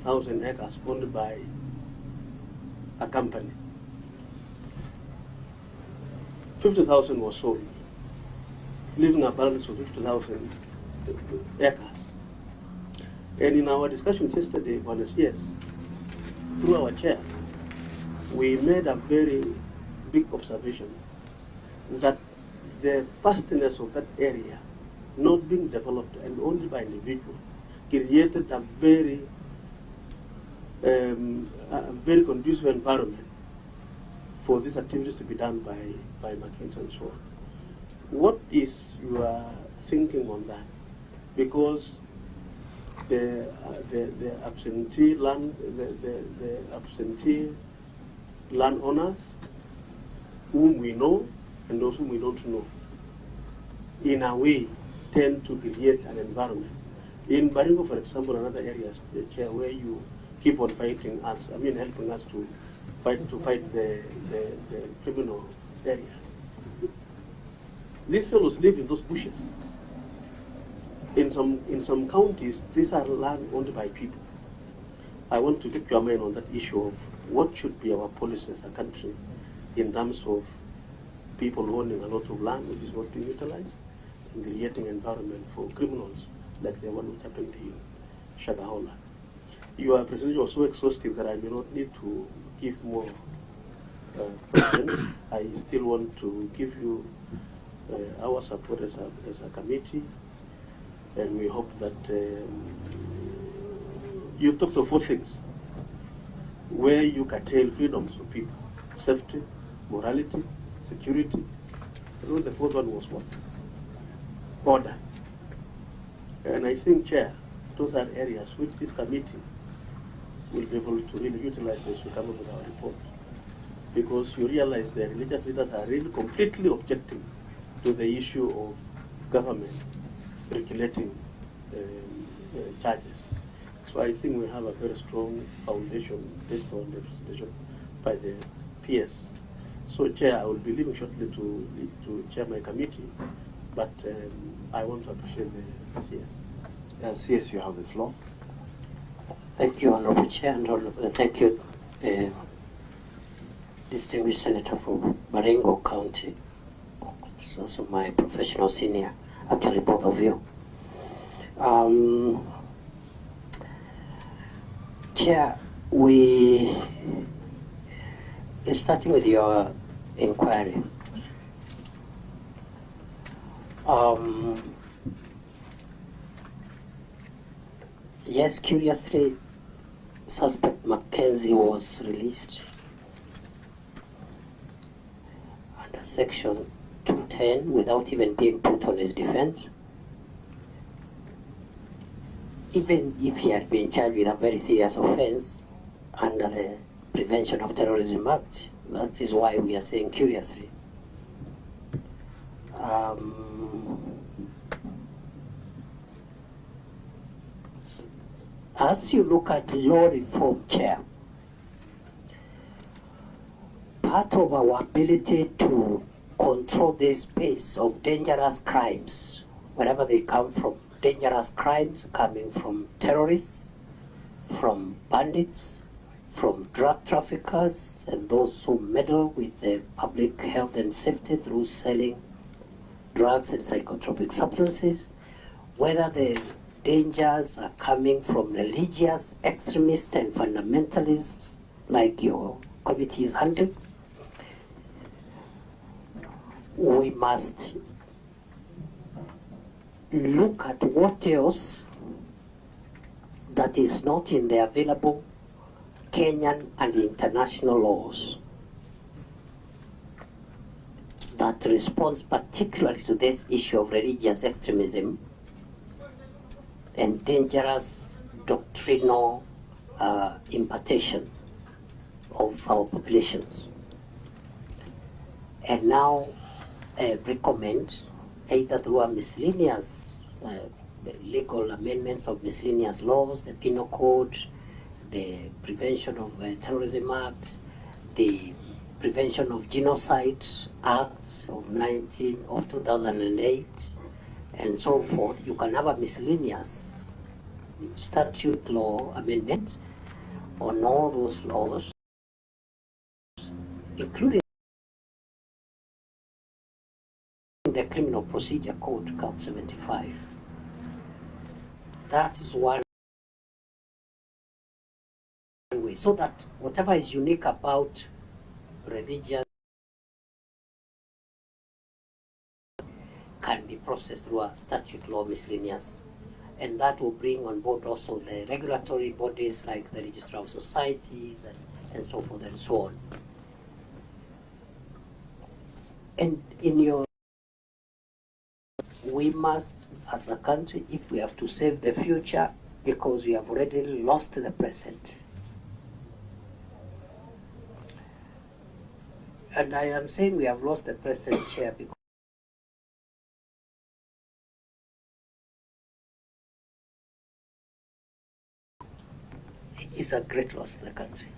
50,000 acres owned by a company. 50,000 was sold, leaving a balance of 50,000 acres. And in our discussions yesterday on SCS, through our chair, we made a very big observation that the vastness of that area not being developed and owned by individuals created a very conducive environment for these activities to be done by McKinsey and so on. What is your thinking on that? Because the absentee landowners, whom we know and those whom we don't know, in a way tend to create an environment. In Baringo, for example, and other areas, the chair, where you keep on fighting us, helping us to fight the criminal areas. These fellows live in those bushes. In some counties, these are land owned by people. I want to pick your mind on that issue of what should be our policy as a country in terms of people owning a lot of land which is not being utilized and creating an environment for criminals like the one which happened in Shakahola. Your presentation was so exhaustive that I may not need to give more questions. I still want to give you our support as a committee, and we hope that you talked of 4 things where you curtail freedoms of people: safety, morality, security. And the 4th one was what? Order. And I think, Chair, those are areas which this committee will be able to really utilize as we come up with our report. Because you realize the religious leaders are really completely objecting to the issue of government regulating charges. So I think we have a very strong foundation based on the presentation by the PS. So, Chair, I will be leaving shortly to chair my committee, but I want to appreciate the CS. CS, you have the floor. Thank you, Honorable Chair, and thank you, distinguished Senator for Baringo County. It's also my professional senior, actually both of you. Chair, starting with your inquiry. Yes, curiously, suspect Mackenzie was released under Section 210 without even being put on his defense. Even if he had been charged with a very serious offense under the Prevention of Terrorism Act, that is why we are saying curiously. As you look at law reform, Chair, part of our ability to control this space of dangerous crimes, wherever they come from, dangerous crimes coming from terrorists, from bandits, from drug traffickers, and those who meddle with the public health and safety through selling drugs and psychotropic substances, whether the dangers are coming from religious extremists and fundamentalists like your committee is handling. We must look at what else that is not in the available Kenyan and international laws that responds particularly to this issue of religious extremism and dangerous doctrinal impartation of our populations. And now recommend either through a miscellaneous legal amendments of miscellaneous laws, the Penal Code, the Prevention of Terrorism Act, the Prevention of Genocide Act of 2008, and so forth. You can have a miscellaneous statute law amendment on all those laws, including the Criminal Procedure Code, Cap 75. That is one way, so that whatever is unique about religious can be processed through a statute law miscellaneous. And that will bring on board also the regulatory bodies like the Registrar of Societies and so forth and so on. And in your, we must, as a country, if we have to save the future, because we have already lost the present. And I am saying we have lost the present, Chair, because it's a great loss to the country.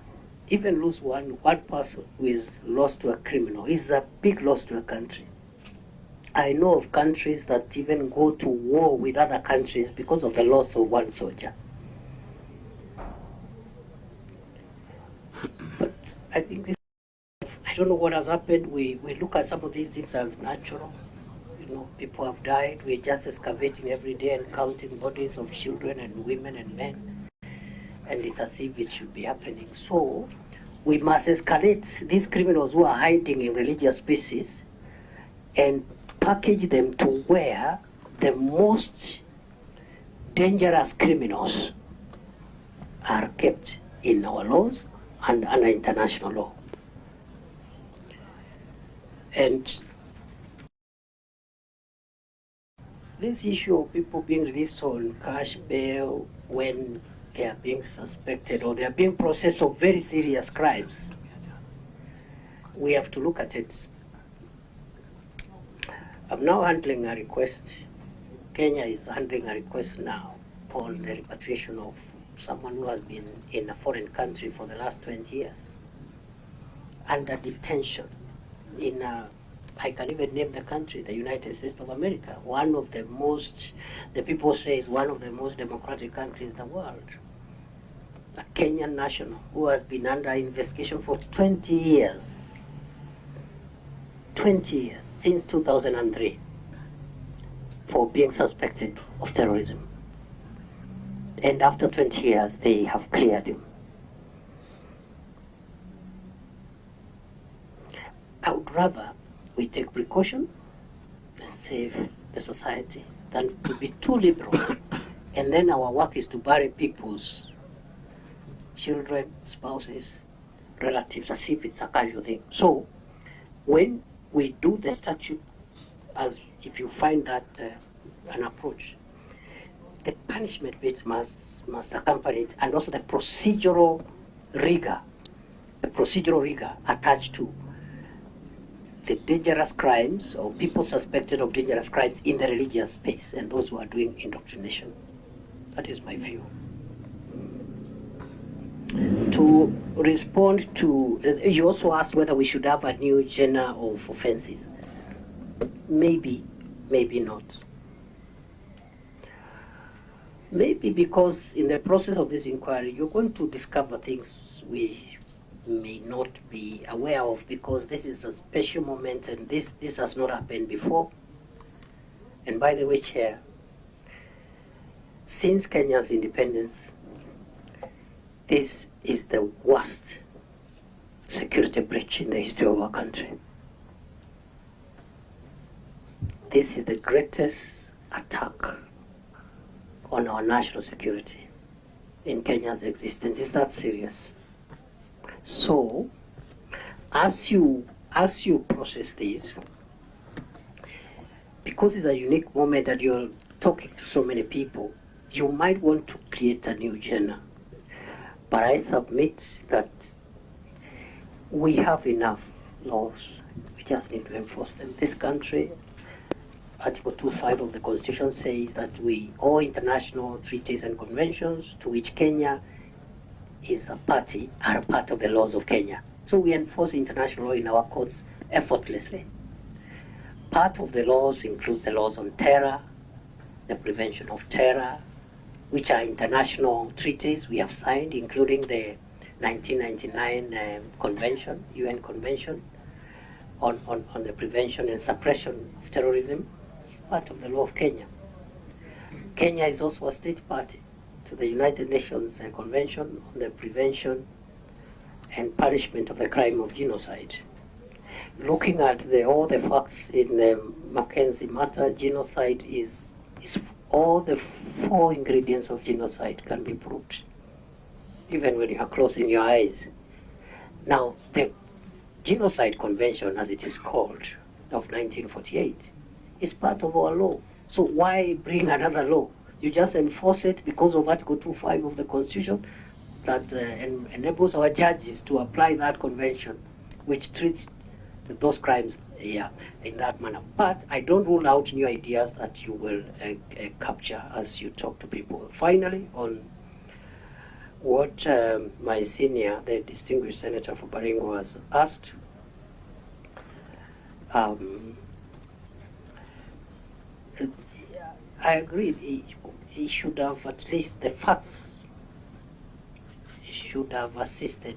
Even lose one person who is lost to a criminal is a big loss to a country. I know of countries that even go to war with other countries because of the loss of one soldier. But I think this, I don't know what has happened. We look at some of these things as natural. You know, people have died. We're just excavating every day and counting bodies of children and women and men. And it's as if it should be happening. So we must escalate these criminals who are hiding in religious spaces and package them to where the most dangerous criminals are kept in our laws and under international law. And this issue of people being released on cash bail when they are being suspected or they are being processed of very serious crimes, we have to look at it. I'm now handling a request. Kenya is handling a request now on the repatriation of someone who has been in a foreign country for the last 20 years under detention in I can even name the country, the United States of America, one of the most, the people say is one of the most democratic countries in the world. A Kenyan national who has been under investigation for 20 years. 20 years, since 2003, for being suspected of terrorism. And after 20 years, they have cleared him. I would rather we take precaution and save the society than to be too liberal. And then our work is to bury people's children, spouses, relatives, as if it's a casual thing. So when we do the statute, as if you find that an approach, the punishment bit must accompany it, and also the procedural rigor attached to the dangerous crimes or people suspected of dangerous crimes in the religious space and those who are doing indoctrination. That is my view. To respond to, you also asked whether we should have a new genre of offenses. Maybe, maybe not. Maybe because in the process of this inquiry, you're going to discover things we may not be aware of, because this is a special moment and this has not happened before. And by the way, Chair, since Kenya's independence, this is the worst security breach in the history of our country. This is the greatest attack on our national security in Kenya's existence. It's that serious. So, as you process this, because it's a unique moment that you're talking to so many people, you might want to create a new genre. But I submit that we have enough laws. We just need to enforce them. This country, Article 2.5 of the Constitution says that all international treaties and conventions to which Kenya is a party are part of the laws of Kenya. So we enforce international law in our courts effortlessly. Part of the laws include the laws on terror, the prevention of terror, which are international treaties we have signed, including the 1999 convention, UN convention on the prevention and suppression of terrorism. It's part of the law of Kenya. Kenya is also a state party to the United Nations Convention on the Prevention and Punishment of the Crime of Genocide. Looking at all the facts in the Mackenzie matter, genocide is all the 4 ingredients of genocide can be proved, even when you are closing your eyes. Now, the Genocide Convention, as it is called, of 1948, is part of our law. So why bring another law? You just enforce it because of Article 25 of the Constitution that enables our judges to apply that convention, which treats those crimes in that manner. But I don't rule out new ideas that you will capture as you talk to people. Finally, on what my senior, the distinguished Senator for Baringo, has asked, I agree. He should have at least the facts. He should have assisted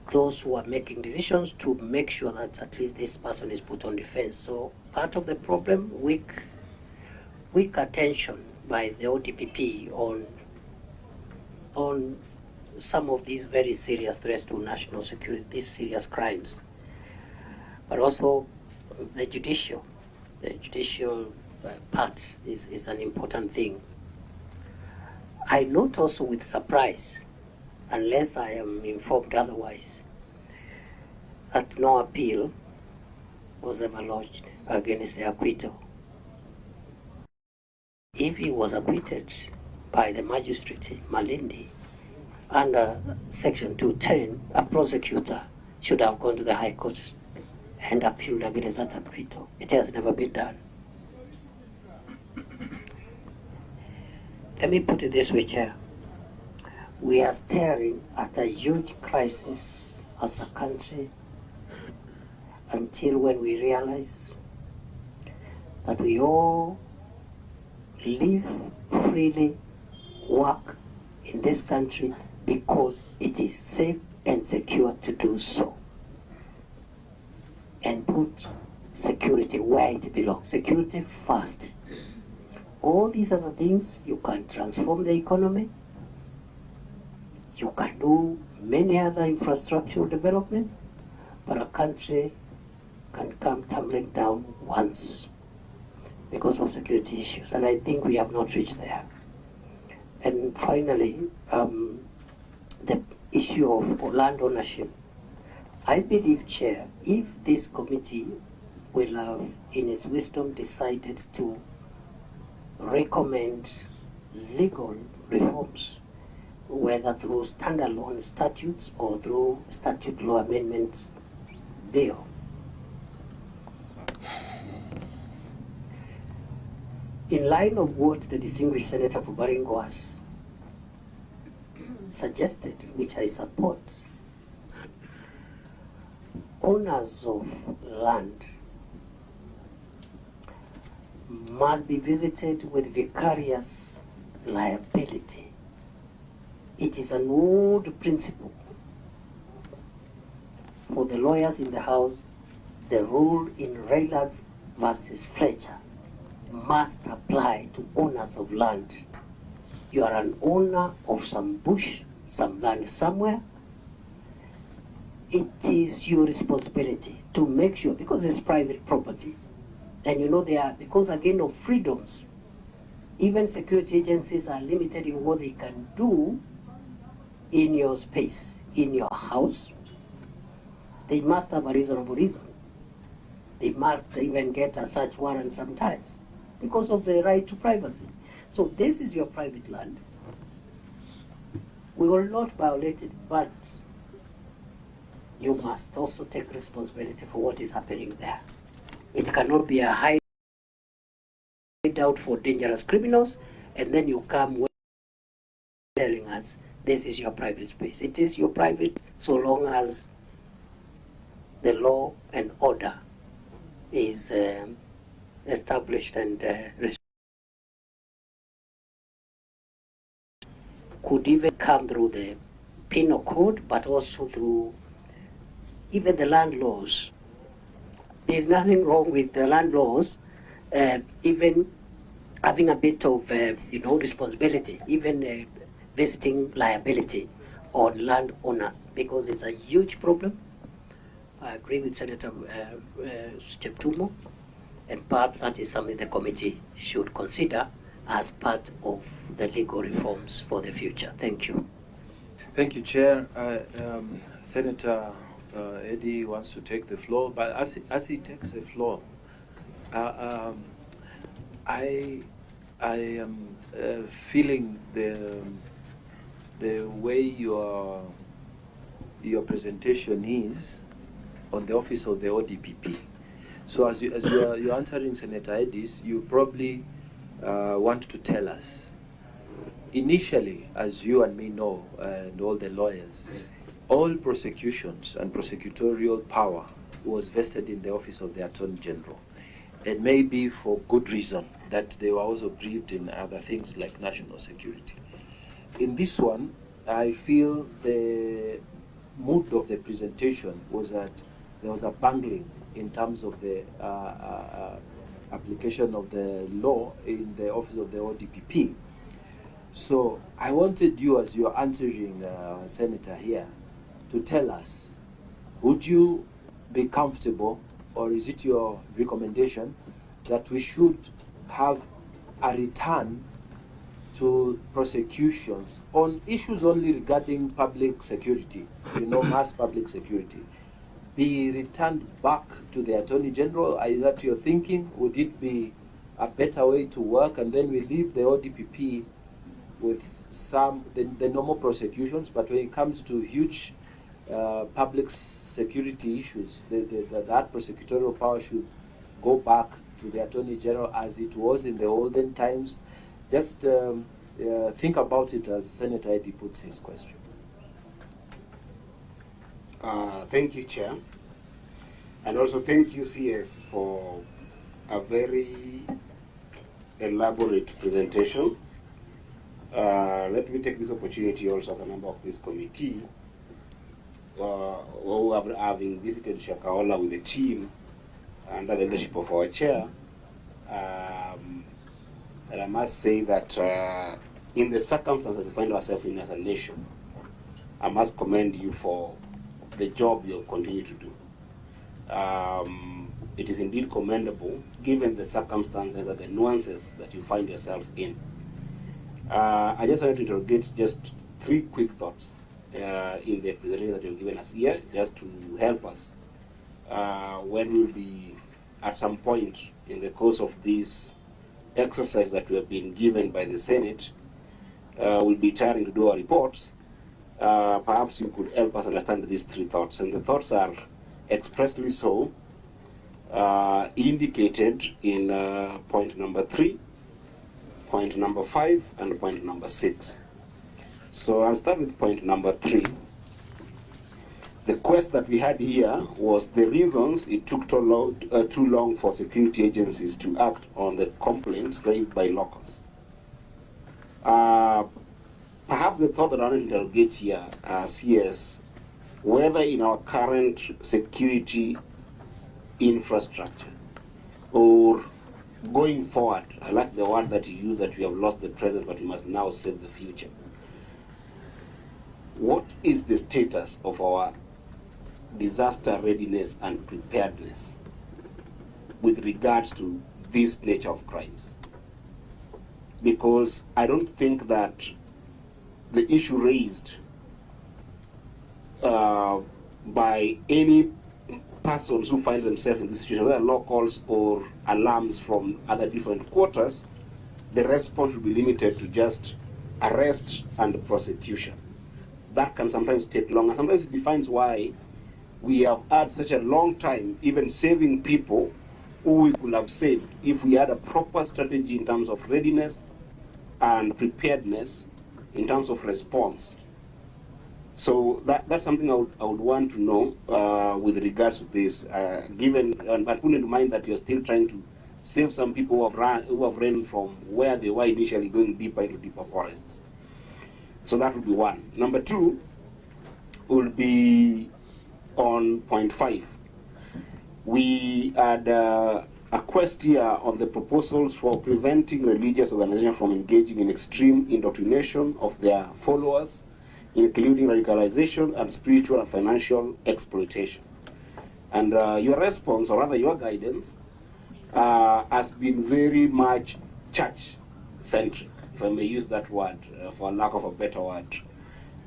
those who are making decisions to make sure that at least this person is put on defense. So part of the problem, weak attention by the ODPP on some of these very serious threats to national security, these serious crimes, but also the judicial part is an important thing. I note also with surprise, unless I am informed otherwise, that no appeal was ever lodged against the acquittal. If he was acquitted by the magistrate Malindi under Section 210, a prosecutor should have gone to the High Court and appealed against that acquittal. It has never been done. Let me put it this way, Chair. We are staring at a huge crisis as a country until when we realize that we all live freely, work in this country because it is safe and secure to do so, and put security where it belongs. Security first. All these other things, you can transform the economy, you can do many other infrastructural development, but a country can come tumbling down once because of security issues, and I think we have not reached there. And finally, the issue of land ownership. I believe, Chair, if this committee will have, in its wisdom, decided to recommend legal reforms, whether through standalone statutes or through statute law amendment bill, in line of what the distinguished Senator for Baringo has suggested, which I support, owners of land must be visited with vicarious liability. It is an old principle. For the lawyers in the House, the rule in Raylards versus Fletcher must apply to owners of land. You are an owner of some bush, some land somewhere. It is your responsibility to make sure, because it's private property, and you know they are, because again of freedoms, even security agencies are limited in what they can do in your space, in your house. They must have a reasonable reason. They must even get a search warrant sometimes because of the right to privacy. So this is your private land. We will not violate it, but you must also take responsibility for what is happening there. It cannot be a hideout for dangerous criminals, and then you come telling us this is your private space. It is your private so long as the law and order is established and could even come through the penal code, but also through even the land laws. There's nothing wrong with the land laws, even having a bit of responsibility, even visiting liability on landowners, because it's a huge problem. I agree with Senator Cheptumo, and perhaps that is something the committee should consider as part of the legal reforms for the future. Thank you. Thank you, Chair. Senator Eddie wants to take the floor, but as he takes the floor, I am feeling the way your presentation is on the office of the ODPP. So as you're answering Senator Eddie's, you probably want to tell us, initially, as you and me know, and all the lawyers, all prosecutions and prosecutorial power was vested in the office of the Attorney General. And maybe for good reason, that they were also briefed in other things like national security. In this one, I feel the mood of the presentation was that there was a bungling in terms of the application of the law in the office of the ODPP. So I wanted you, as you're answering Senator here, to tell us, would you be comfortable, or is it your recommendation that we should have a return to prosecutions on issues only regarding public security, mass public security, be returned back to the Attorney General? Is that your thinking? Would it be a better way to work, and then we leave the ODPP with the normal prosecutions, but when it comes to huge public security issues, that prosecutorial power should go back to the Attorney General as it was in the olden times? Just think about it as Senator Eddie puts his question. Thank you, Chair. And also thank you, CS, for a very elaborate presentation. Let me take this opportunity also as a member of this committee, having visited Shakahola with the team under the leadership of our chair. And I must say that in the circumstances we find ourselves in as a nation, I must commend you for the job you continue to do. It is indeed commendable given the circumstances and the nuances that you find yourself in. I just wanted to interrogate just 3 quick thoughts in the presentation that you've given us here, just to help us when we'll be at some point in the course of this exercise that we have been given by the Senate, we'll be trying to do our reports. Perhaps you could help us understand these 3 thoughts. And the thoughts are expressly so indicated in point number 3, point number 5, and point number 6. So I'll start with point number 3. The quest that we had here was the reasons it took too long for security agencies to act on the complaints raised by locals. Perhaps the thought that I want to interrogate here, CS, whether in our current security infrastructure or going forward, I like the word that you use, that we have lost the present but we must now save the future. What is the status of our disaster readiness and preparedness with regards to this nature of crimes? Because I don't think that the issue raised by any persons who find themselves in this situation, whether locals or alarms from other different quarters, the response will be limited to just arrest and prosecution. That can sometimes take long, and sometimes it defines why we have had such a long time even saving people who we could have saved if we had a proper strategy in terms of readiness and preparedness in terms of response. So that's something I would want to know with regards to this, given, but put in mind that you're still trying to save some people who have ran from where they were initially, going deeper into deeper forests. So that would be one. Number two will be on point 5. We had a quest here on the proposals for preventing religious organizations from engaging in extreme indoctrination of their followers, including radicalization and spiritual and financial exploitation. And your response, or rather your guidance, has been very much church-centric, if I may use that word, for lack of a better word.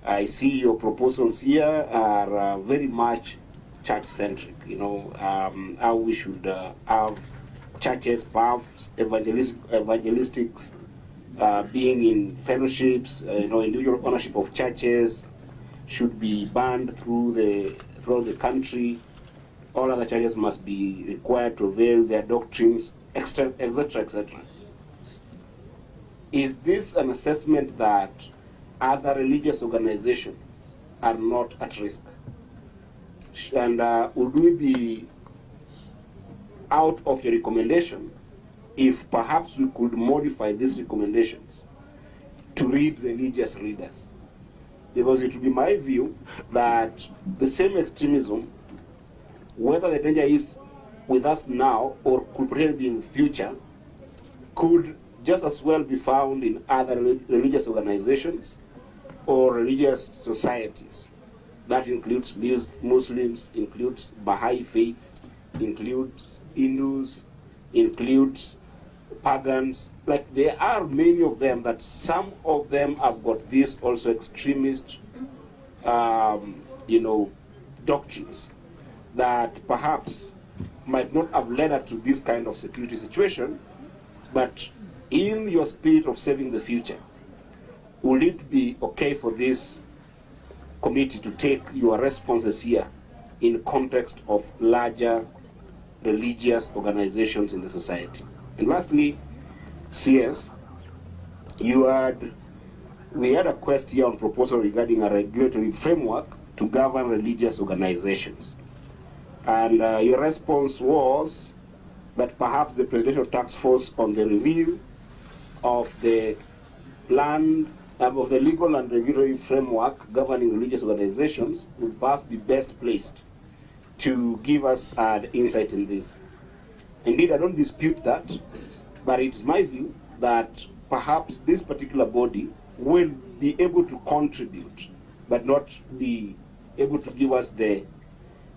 I see your proposals here are very much church-centric, how we should have churches, perhaps evangelistics, being in fellowships, individual ownership of churches should be banned throughout the country. All other churches must be required to veil their doctrines, etc., etc. Is this an assessment that other religious organizations are not at risk? And would we be out of your recommendation if perhaps we could modify these recommendations to read religious readers? Because it would be my view that the same extremism, whether the danger is with us now or could potentially be in the future, could just as well be found in other religious organizations or religious societies. That includes Muslims, includes Baha'i faith, includes Hindus, includes pagans. Like, there are many of them that some of them have got these also extremist, doctrines that perhaps might not have led up to this kind of security situation, but in your spirit of saving the future, would it be okay for this committee to take your responses here in context of larger religious organizations in the society? And lastly, CS, we had a question on proposal regarding a regulatory framework to govern religious organizations. And your response was that perhaps the Presidential Task Force on the review of the of the legal and regulatory framework governing religious organizations would perhaps be best placed to give us an insight in this. Indeed, I don't dispute that, but it's my view that perhaps this particular body will be able to contribute, but not be able to give us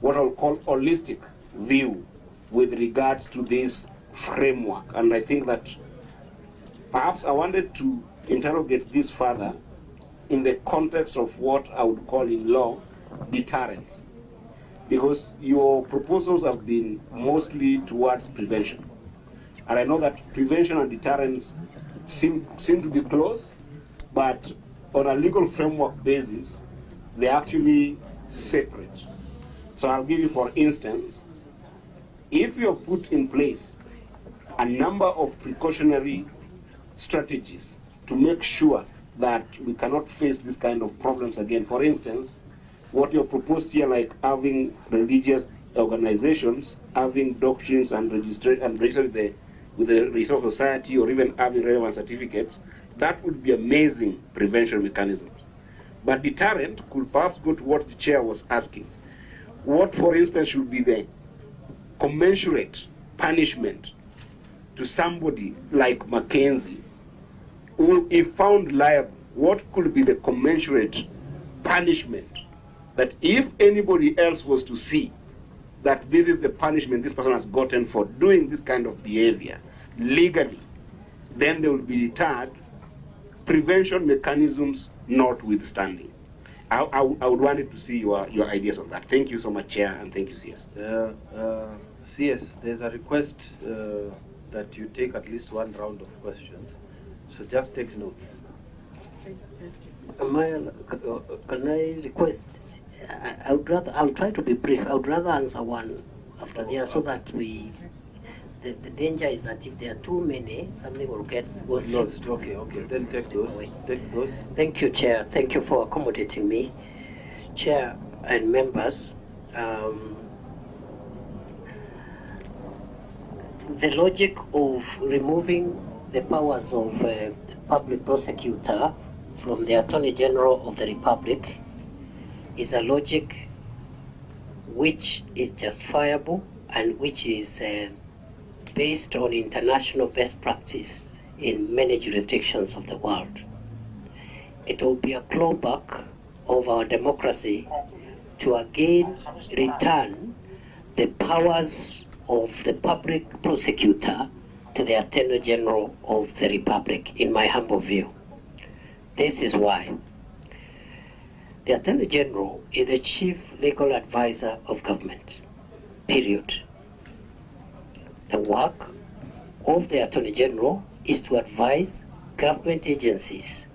what I'll call holistic view with regards to this framework. And I think that perhaps I wanted to interrogate this further in the context of what I would call in law deterrence, because your proposals have been mostly towards prevention. And I know that prevention and deterrence seem to be close, but on a legal framework basis, they're actually separate. So I'll give you, for instance, if you have put in place a number of precautionary strategies to make sure that we cannot face this kind of problems again. For instance, what you proposed here, like having religious organizations, having doctrines and registered with the Register of Society, or even having relevant certificates, that would be amazing prevention mechanisms. But deterrent could perhaps go to what the chair was asking. What, for instance, should be the commensurate punishment to somebody like Mackenzie, who, if found liable, what could be the commensurate punishment that if anybody else was to see that this is the punishment this person has gotten for doing this kind of behavior legally, then they will be deterred, prevention mechanisms notwithstanding. I would want to see your ideas on that. Thank you so much, Chair, and thank you, CS. CS, there's a request that you take at least one round of questions. So just take notes. Can I request? I'll try to be brief. I would rather answer one after the other, so that the danger is that if there are too many, something will get worse. Okay. Then take those. Take those. Thank you, Chair. Thank you for accommodating me. Chair and members, the logic of removing the powers of the public prosecutor from the Attorney General of the Republic is a logic which is justifiable and which is based on international best practice in many jurisdictions of the world. It will be a clawback of our democracy to again return the powers of the public prosecutor to the Attorney General of the Republic, in my humble view. This is why. The Attorney General is the chief legal advisor of government, period. The work of the Attorney General is to advise government agencies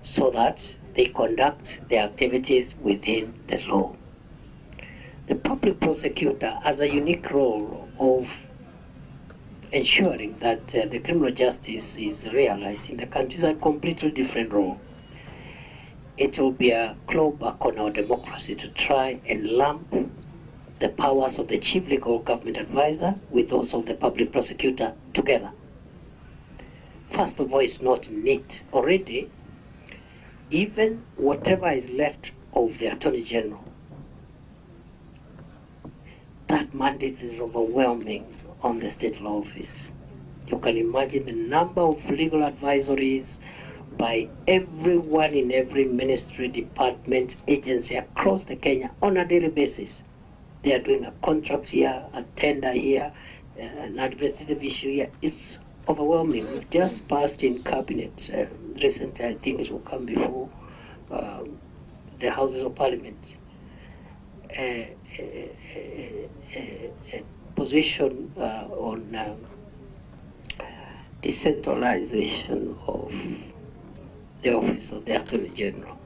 so that they conduct their activities within the law. The public prosecutor has a unique role of ensuring that the criminal justice is realized in the country. It's a completely different role. It will be a clawback on our democracy to try and lump the powers of the chief legal government advisor with those of the public prosecutor together. First of all, it's not neat. Already, even whatever is left of the Attorney General, that mandate is overwhelming on the state law office. You can imagine the number of legal advisories by everyone in every ministry, department, agency across the Kenya on a daily basis. They are doing a contract here, a tender here, an administrative issue here. It's overwhelming. We've just passed in cabinet recently, I think it will come before the Houses of Parliament, a position on decentralization of the office of the Attorney General.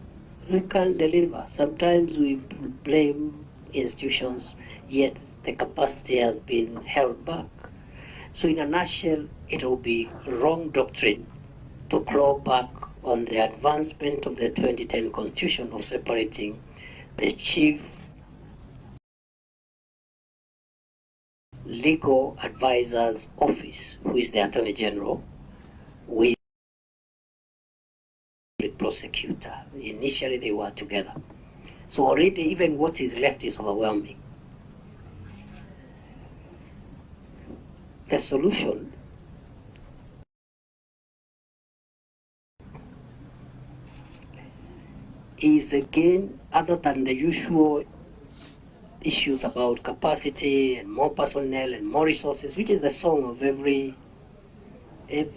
They can't deliver. Sometimes we blame institutions, yet the capacity has been held back. So in a nutshell, it will be wrong doctrine to claw back on the advancement of the 2010 Constitution of separating the chief legal advisor's office, who is the Attorney General, with the prosecutor. Initially they were together. So already even what is left is overwhelming. The solution is, again, other than the usual issues about capacity and more personnel and more resources, which is the song of every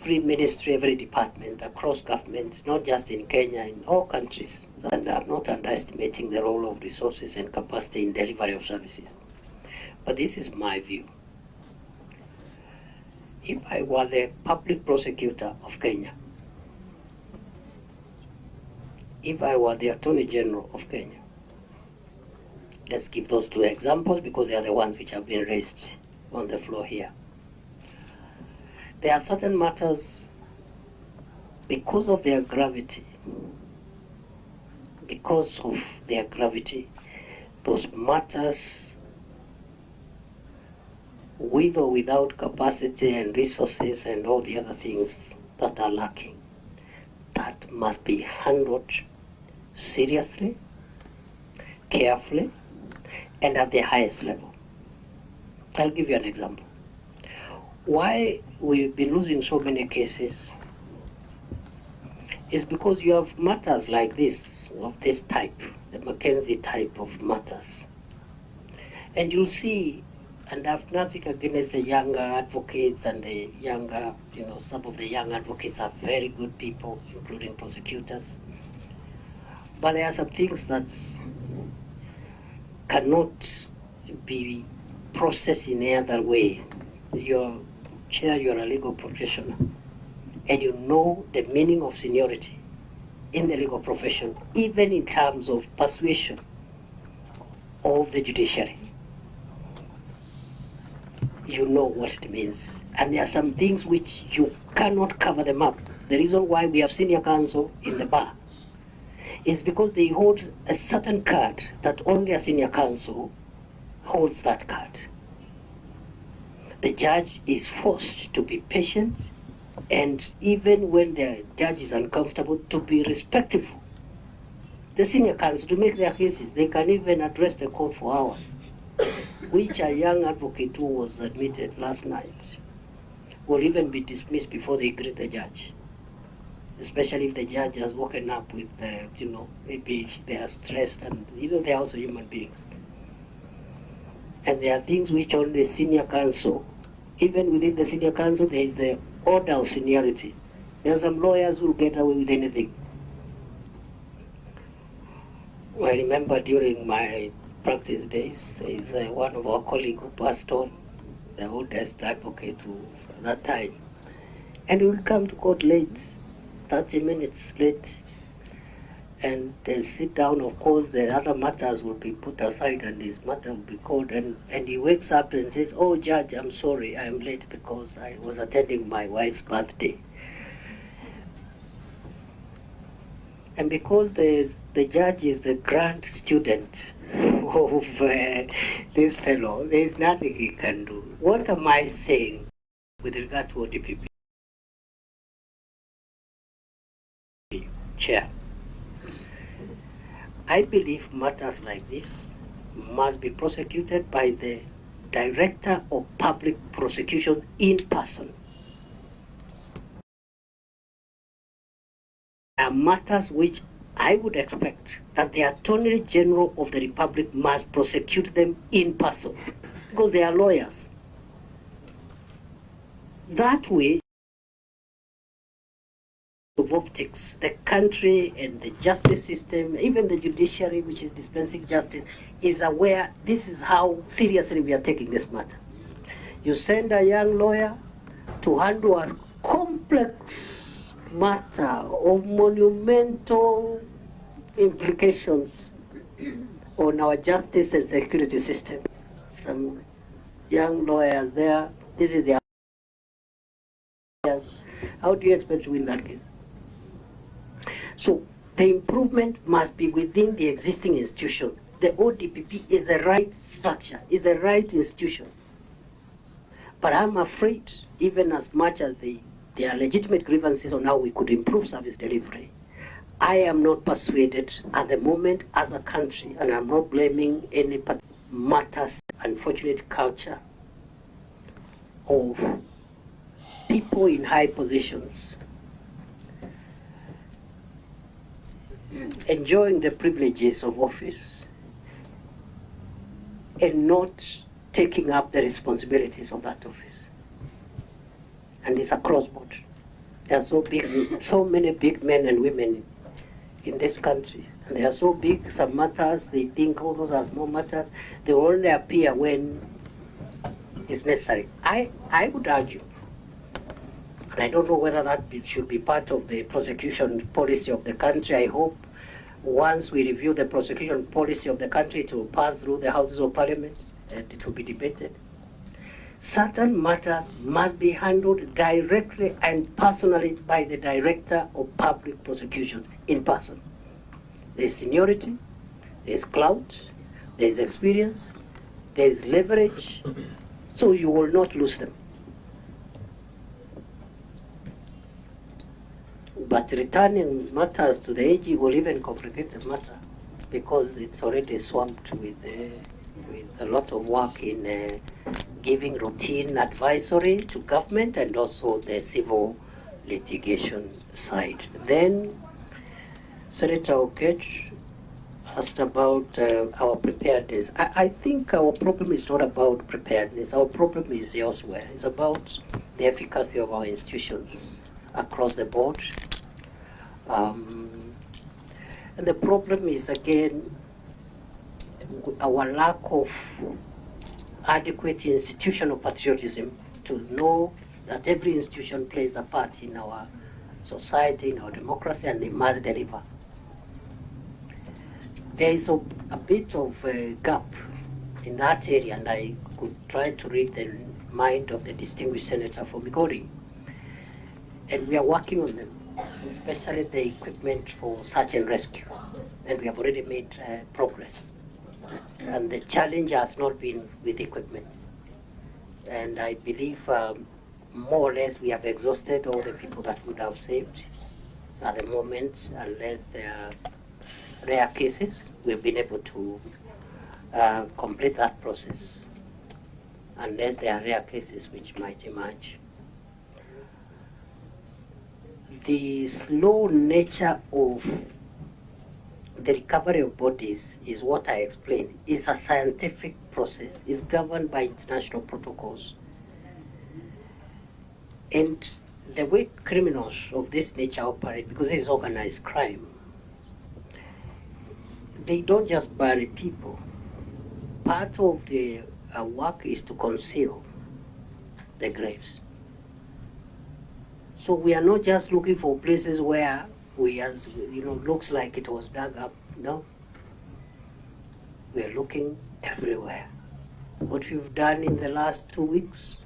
ministry, every department across governments, not just in Kenya, in all countries. And I'm not underestimating the role of resources and capacity in delivery of services. But this is my view. If I were the public prosecutor of Kenya, if I were the Attorney General of Kenya, let's give those two examples because they are the ones which have been raised on the floor here. There are certain matters, because of their gravity, those matters, with or without capacity and resources and all the other things that are lacking, that must be handled seriously, carefully, and at the highest level. I'll give you an example. Why we've been losing so many cases is because you have matters like this, of this type, the Mackenzie type of matters. And you'll see, and I have nothing against the younger advocates and the younger, some of the young advocates are very good people, including prosecutors. But there are some things that cannot be processed in any other way. You're a legal professional, and you know the meaning of seniority in the legal profession, even in terms of persuasion of the judiciary. You know what it means. And there are some things which you cannot cover them up. The reason why we have senior counsel in the bar is because they hold a certain card that only a senior counsel holds that card. The judge is forced to be patient And even when the judge is uncomfortable, to be respectful. The senior counsel, to make their cases, they can even address the court for hours, which a young advocate who was admitted last night will even be dismissed before they greet the judge, especially if the judge has woken up with, maybe they are stressed, and they are also human beings. And there are things which only senior counsel, even within the senior counsel, there is the order of seniority. There are some lawyers who will get away with anything. I remember during my practice days, there is one of our colleagues who passed on, the oldest advocate at that time. And he would come to court late, 30 minutes late, and sit down. Of course, the other matters will be put aside and his matter will be called. And he wakes up and says, "Oh, Judge, I'm sorry, I'm late because I was attending my wife's birthday." And because the judge is the grand student of this fellow, there is nothing he can do. What am I saying with regard to ODPP? Chair, I believe matters like this must be prosecuted by the Director of Public Prosecution in person. Are matters which I would expect that the Attorney General of the Republic must prosecute them in person, because they are lawyers. That way, of optics, the country and the justice system, even the judiciary, which is dispensing justice, is aware this is how seriously we are taking this matter. You send a young lawyer to handle a complex matter of monumental implications on our justice and security system. Some young lawyers there, this is their. How do you expect to win that case? So the improvement must be within the existing institution. The ODPP is the right structure, is the right institution. But I'm afraid, even as much as there are legitimate grievances on how we could improve service delivery, I am not persuaded at the moment as a country, and I'm not blaming any matters, unfortunate culture of people in high positions enjoying the privileges of office and not taking up the responsibilities of that office. And it's across board. There are so many big men and women in this country. And they are so big, some matters, they think all those are small matters. They will only appear when it's necessary. I would argue, and I don't know whether that should be part of the prosecution policy of the country. I hope once we review the prosecution policy of the country, it will pass through the Houses of Parliament and it will be debated. Certain matters must be handled directly and personally by the Director of Public Prosecutions in person. There's seniority, there's clout, there's experience, there's leverage, so you will not lose them. But returning matters to the AG will even complicate the matter, because it's already swamped with a lot of work in giving routine advisory to government and also the civil litigation side. Then Senator Okech asked about our preparedness. I think our problem is not about preparedness. Our problem is elsewhere. It's about the efficacy of our institutions across the board. And the problem is, again, our lack of adequate institutional patriotism to know that every institution plays a part in our society, in our democracy, and they must deliver. There is a bit of a gap in that area, and I could try to read the mind of the distinguished senator from Migori. And we are working on them, especially the equipment for search and rescue. And we have already made progress. And the challenge has not been with equipment. And I believe more or less we have exhausted all the people that would have saved at the moment, unless there are rare cases. We've been able to complete that process, unless there are rare cases which might emerge. The slow nature of the recovery of bodies is what I explained. It's a scientific process. It's governed by international protocols. And the way criminals of this nature operate, because it is organized crime, they don't just bury people. Part of the work is to conceal the graves. So we are not just looking for places where looks like it was dug up. No. We are looking everywhere. What we've done in the last 2 weeks,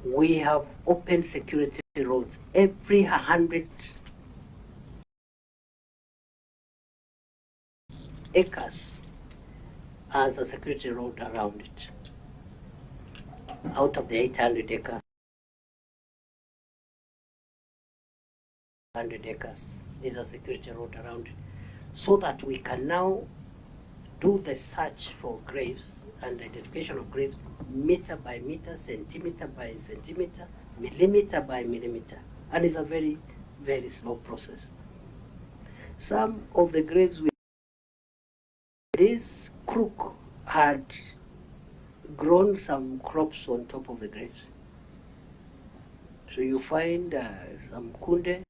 we have opened security roads. Every 100 acres has a security road around it. Out of the 800 acres, 100 acres is a security road around it, so that we can now do the search for graves and identification of graves meter by meter, centimeter by centimeter, millimeter by millimeter. And it's a very, very slow process. Some of the graves, this crook had grown some crops on top of the graves. So you find some kunde,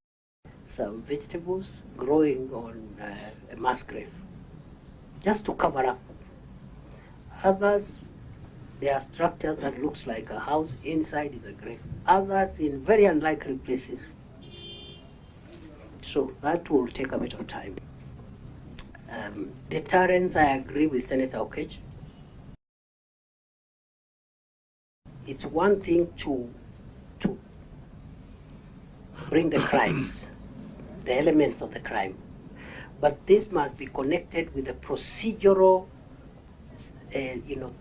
some vegetables growing on a mass grave, just to cover up. Others, there are structures that looks like a house, inside is a grave. Others in very unlikely places. So that will take a bit of time. Deterrence, I agree with Senator Okech. It's one thing to bring the crimes, the elements of the crime, but this must be connected with the procedural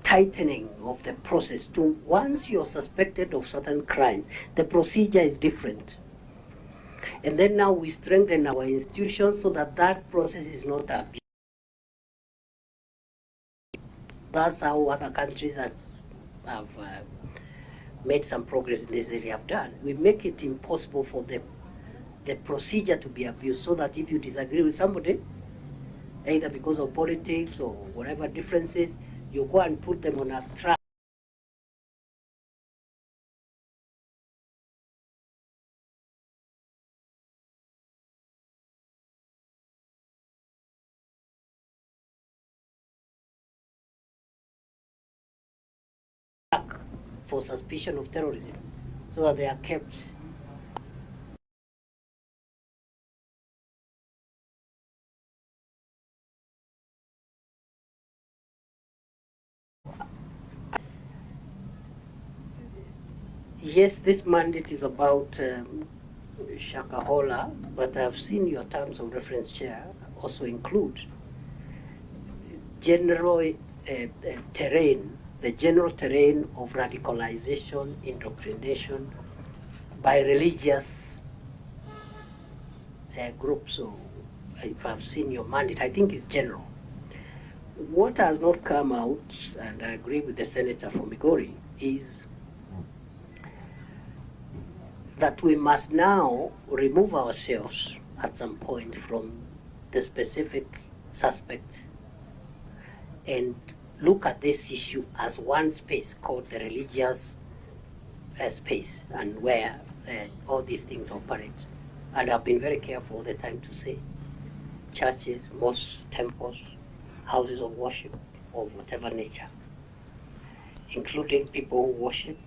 tightening of the process. To once you're suspected of certain crime, the procedure is different. And then now we strengthen our institutions so that that process is not abused. That's how other countries have made some progress in this area have done. We make it impossible for the procedure to be abused, so that if you disagree with somebody, either because of politics or whatever differences, you go and put them on a track. For suspicion of terrorism, so that they are kept. Yes, this mandate is about Shakahola, but I've seen your terms of reference, Chair, also include general terrain, the general terrain of radicalization, indoctrination by religious groups. So if I've seen your mandate, I think it's general. What has not come out, and I agree with the Senator from Migori, is that we must now remove ourselves at some point from the specific suspect and look at this issue as one space called the religious space, and where all these things operate. And I've been very careful all the time to say churches, mosques, temples, houses of worship of whatever nature, including people who worship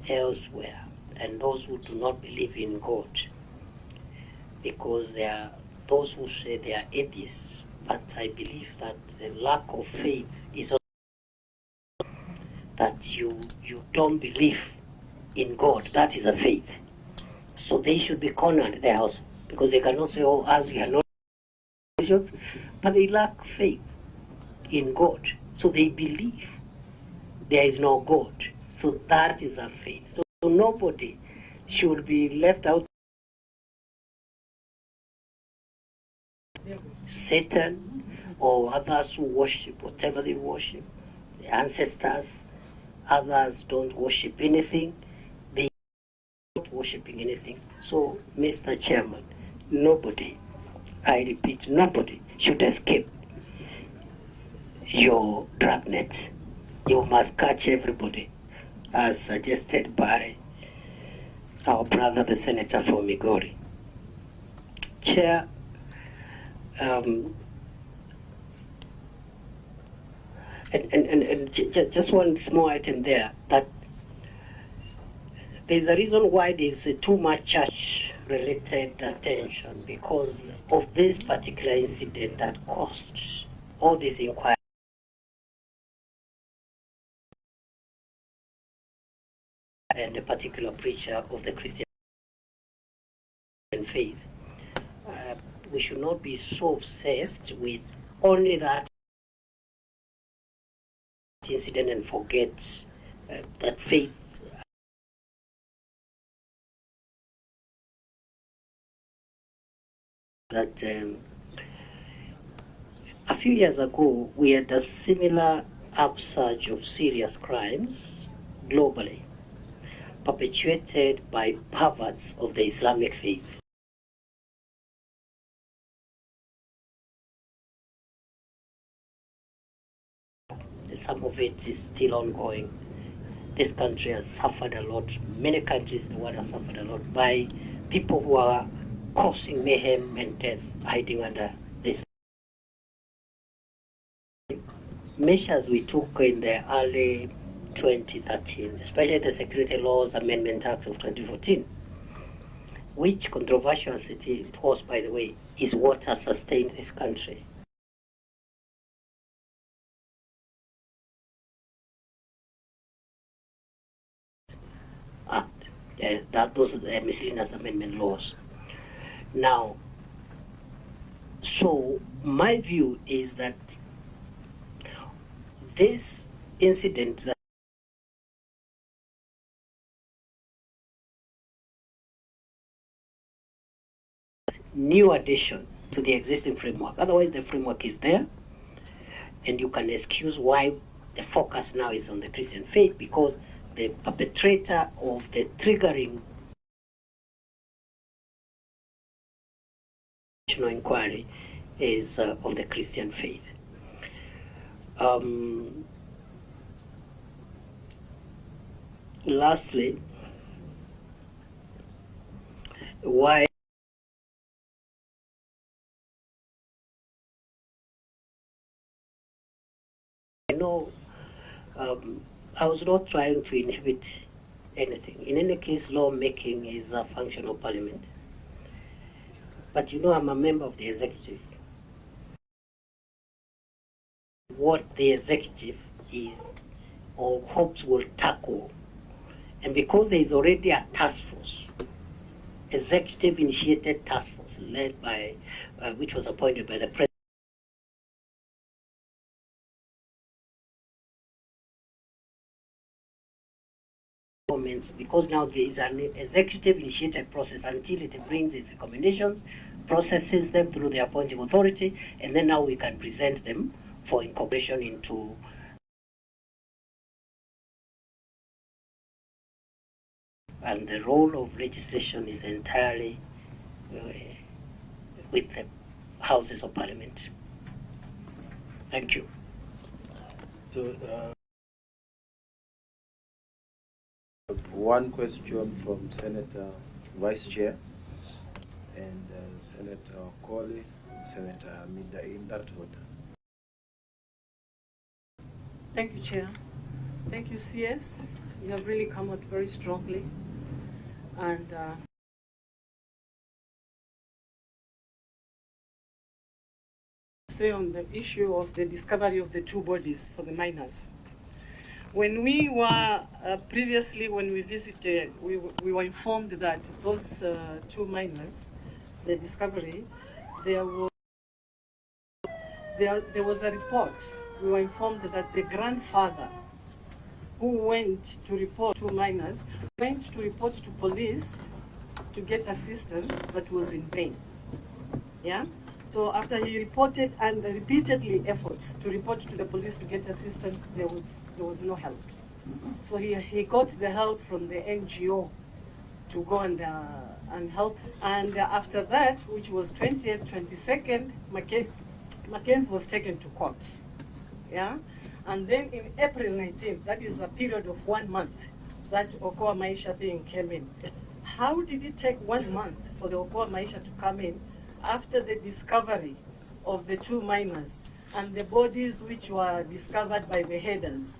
elsewhere, and those who do not believe in God, because there are those who say they are atheists. But I believe that the lack of faith is also that you don't believe in God. That is a faith. So they should be cornered, their house, because they cannot say, oh, as we are not Christians, but they lack faith in God. So they believe there is no God. So that is our faith. So nobody should be left out. Satan or others who worship whatever they worship, the ancestors, others don't worship anything, they are not worshiping anything. So, Mr. Chairman, nobody, I repeat, nobody should escape your dragnet. You must catch everybody, as suggested by our brother, the senator from Migori. Chair, just one small item there, that there's a reason why there's too much church-related attention, because of this particular incident that caused all this inquiry. And a particular preacher of the Christian faith. We should not be so obsessed with only that incident and forget that faith that a few years ago we had a similar upsurge of serious crimes globally perpetuated by perverts of the Islamic faith. Some of it is still ongoing. This country has suffered a lot. Many countries in the world have suffered a lot by people who are causing mayhem and death, hiding under this. Measures we took in the early 2013, especially the Security Laws Amendment Act of 2014, which controversial it was, by the way, is what has sustained this country. Those are the miscellaneous amendment laws. Now, so my view is that this incident that new addition to the existing framework. Otherwise, the framework is there, and you can excuse why the focus now is on the Christian faith, because the perpetrator of the triggering inquiry is of the Christian faith. Lastly, why I know I was not trying to inhibit anything. In any case, lawmaking is a function of parliament. But you know, I'm a member of the executive. What the executive is or hopes will tackle. And because there is already a task force, executive initiated task force led by, which was appointed by the president. Because now there is an executive initiated process until it brings its recommendations, processes them through the appointing authority, and then now we can present them for incorporation into and the role of legislation is entirely with the Houses of Parliament. Thank you. So, one question from Senator Vice Chair and Senator Okoli and Senator Mida, in that order. Thank you, Chair. Thank you, CS. You have really come out very strongly. And say on the issue of the discovery of the two bodies for the miners. When we were previously, when we visited, we were informed that those two miners, the discovery, there was a report. We were informed that the grandfather who went to report to minors, went to report to police to get assistance, but was in vain. Yeah? So after he reported and repeatedly efforts to report to the police to get assistance, there was no help. So he got the help from the NGO to go and help. And after that, which was 20th, 22nd, Mackenzie was taken to court. Yeah? And then in April 19th, that is a period of 1 month, that Okoa Maisha thing came in. How did it take 1 month for the Okoa Maisha to come in after the discovery of the 2 minors and the bodies which were discovered by the headers?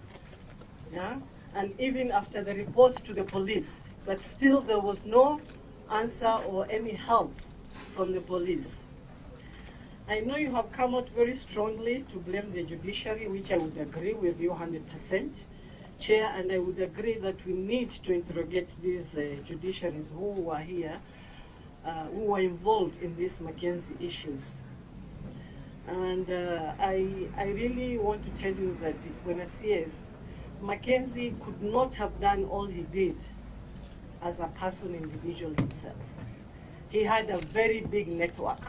Yeah? And even after the reports to the police, but still there was no answer or any help from the police. I know you have come out very strongly to blame the judiciary, which I would agree with you 100%, Chair, and I would agree that we need to interrogate these judiciaries who were here, who were involved in these Mackenzie issues. And I really want to tell you that when I see Mackenzie could not have done all he did as a person, individual himself. He had a very big network.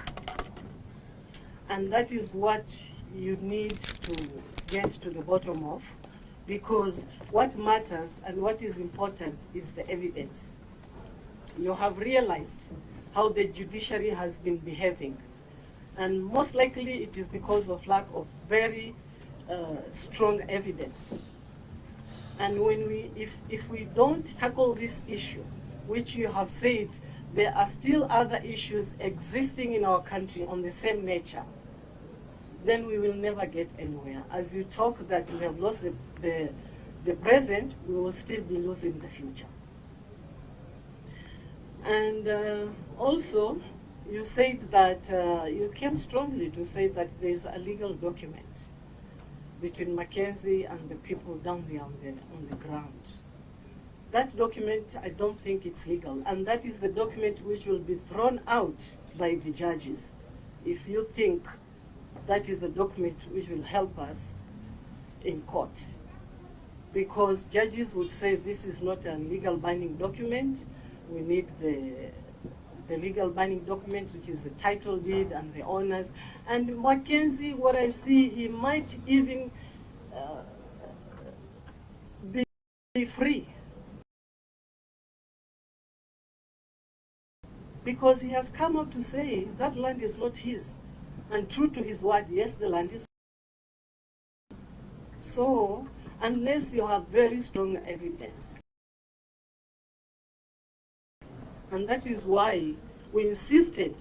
And that is what you need to get to the bottom of, because what matters and what is important is the evidence. You have realized how the judiciary has been behaving. And most likely it is because of lack of very strong evidence. And when if we don't tackle this issue, which you have said, there are still other issues existing in our country on the same nature, then we will never get anywhere. As you talk that we have lost the present, we will still be losing the future. And also, you said that, you came strongly to say that there is a legal document between Mackenzie and the people down there on the ground. That document, I don't think it's legal, and that is the document which will be thrown out by the judges if you think that is the document which will help us in court. Because judges would say this is not a legal binding document, we need the legal binding document, which is the title deed and the owners. And Mackenzie, what I see, he might even be free. Because he has come out to say that land is not his. And true to his word, yes, the land is. So, unless you have very strong evidence, and that is why we insisted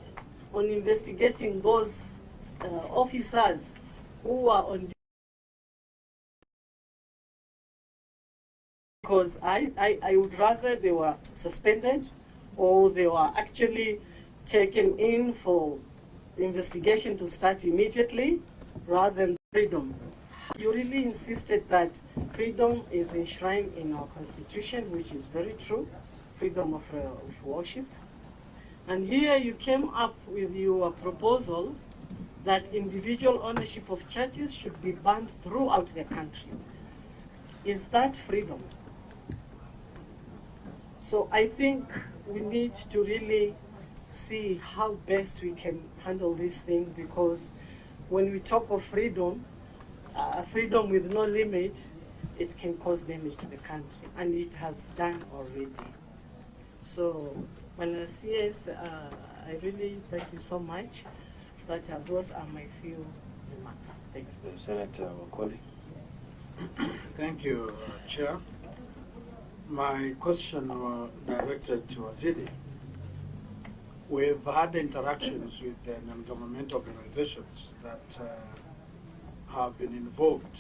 on investigating those officers who were on, because I would rather they were suspended or they were actually taken in for investigation to start immediately rather than freedom. You really insisted that freedom is enshrined in our constitution, which is very true, freedom of worship. And here you came up with your proposal that individual ownership of churches should be banned throughout the country. Is that freedom? So I think we need to really see how best we can handle this thing, because when we talk of freedom, freedom with no limit, it can cause damage to the country, and it has done already. So, when CS, I really thank you so much, but those are my few remarks. Thank you. Senator Wakoli. Thank you, Chair. My question was directed to Azidi. We've had interactions with the non-governmental organizations that have been involved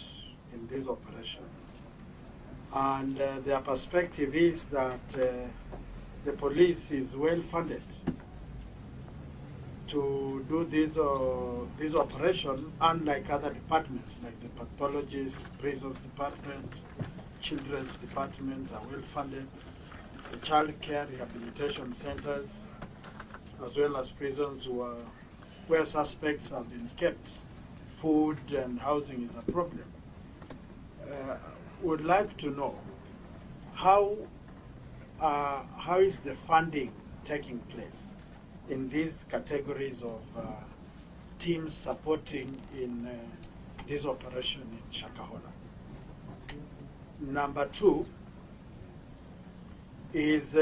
in this operation. And their perspective is that the police is well funded to do this operation, unlike other departments, like the pathologist, prisons department, children's department are well funded, the child care rehabilitation centers, as well as prisons where suspects have been kept. Food and housing is a problem. would like to know how is the funding taking place in these categories of teams supporting in this operation in Shakahola. Number two is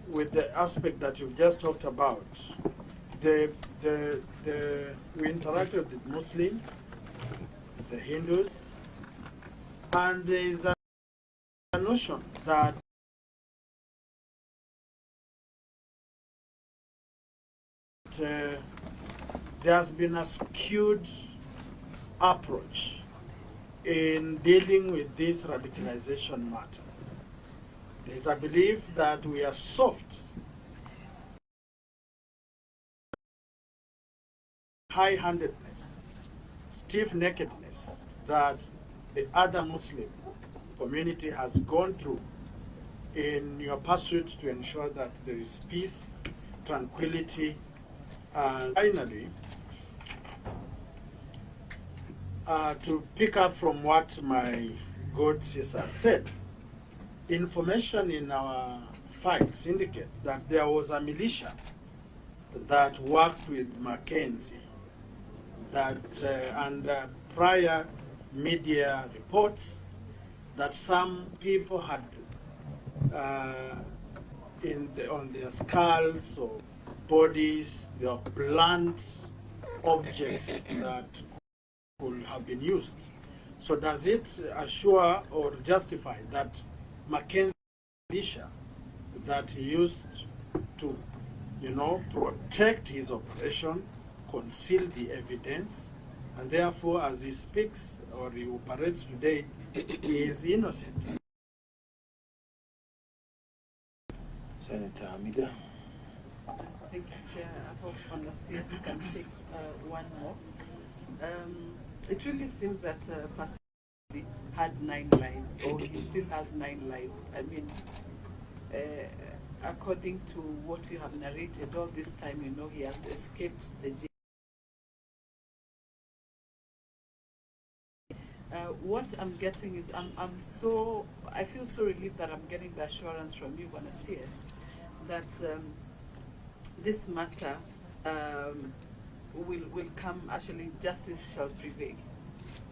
with the aspect that you've just talked about. We interacted with Muslims, the Hindus, and there is a notion that there has been a skewed approach in dealing with this radicalization matter. There is a belief that we are soft, high-handedness, stiff-neckedness that the other Muslim community has gone through in your pursuit to ensure that there is peace, tranquility, and finally, to pick up from what my good sister said, information in our files indicate that there was a militia that worked with Mackenzie, that and prior media reports that some people had on their skulls or bodies, there are blunt objects that could have been used. So does it assure or justify that Mackenzie militia that he used to, protect his operation, conceal the evidence, and therefore, as he speaks or he operates today, he is innocent? Senator Hamida. Thank you, Chair. I hope CS can take one more. It really seems that Pastor had 9 lives, or he still has 9 lives. I mean, according to what you have narrated all this time, he has escaped the jail. What I'm getting is I feel so relieved that I'm getting the assurance from you, CS, that this matter will come, actually justice shall prevail,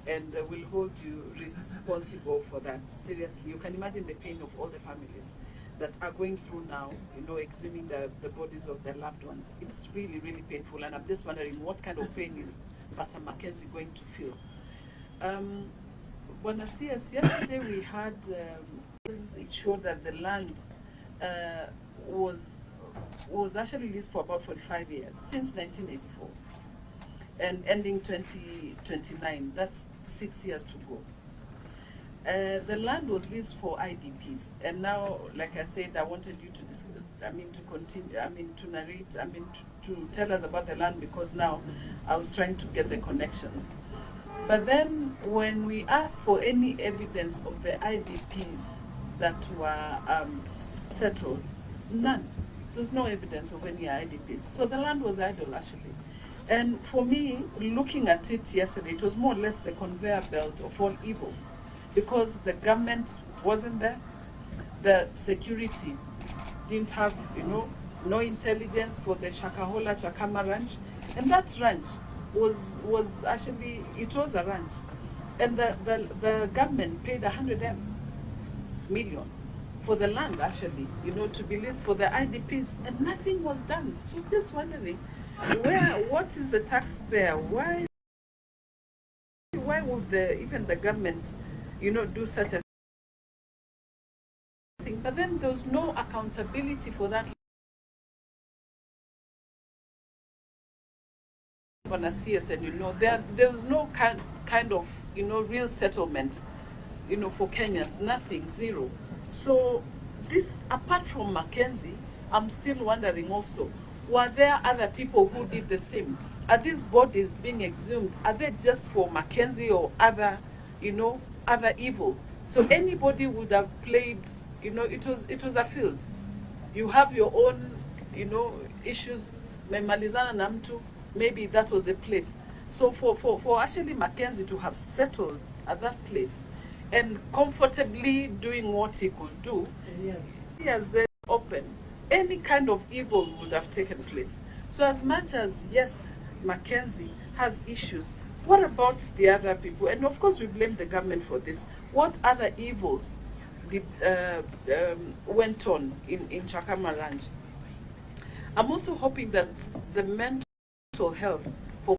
and will hold you responsible for that. Seriously, you can imagine the pain of all the families that are going through now, exhuming the bodies of their loved ones. It's really, really painful, and I'm just wondering what kind of pain is Pastor Mackenzie going to feel. CS, yesterday we had, it showed that the land was actually leased for about 45 years, since 1984, and ending 2029. That's 6 years to go. The land was leased for IDPs, and now, like I said, I wanted you to narrate, to tell us about the land, because now I was trying to get the connections. But then when we asked for any evidence of the IDPs that were settled, none. There's no evidence of any IDPs. So the land was idle, actually. And for me, looking at it yesterday, it was more or less the conveyor belt of all evil, because the government wasn't there, the security didn't have, no intelligence for the Shakahola Chakama ranch, and that ranch was actually, it was a ranch, and the government paid 100 million for the land, actually, to be leased for the IDPs, and nothing was done. So just wondering, what is the taxpayer? Why would even the government, do such a thing? But then there was no accountability for that. On a CS, and there was no kind of real settlement, for Kenyans, nothing, zero. So this, apart from Mackenzie, I'm still wondering also, were there other people who did the same? Are these bodies being exhumed? Are they just for Mackenzie or other, other evil? So anybody would have played, it was a field. You have your own, issues, memalizana na mtu, maybe that was a place. So for actually Mackenzie to have settled at that place, and comfortably doing what he could do, he has then open, any kind of evil would have taken place. So as much as, yes, Mackenzie has issues, what about the other people? And of course we blame the government for this. What other evils did, went on in Chakama Ranch? I'm also hoping that the mental health for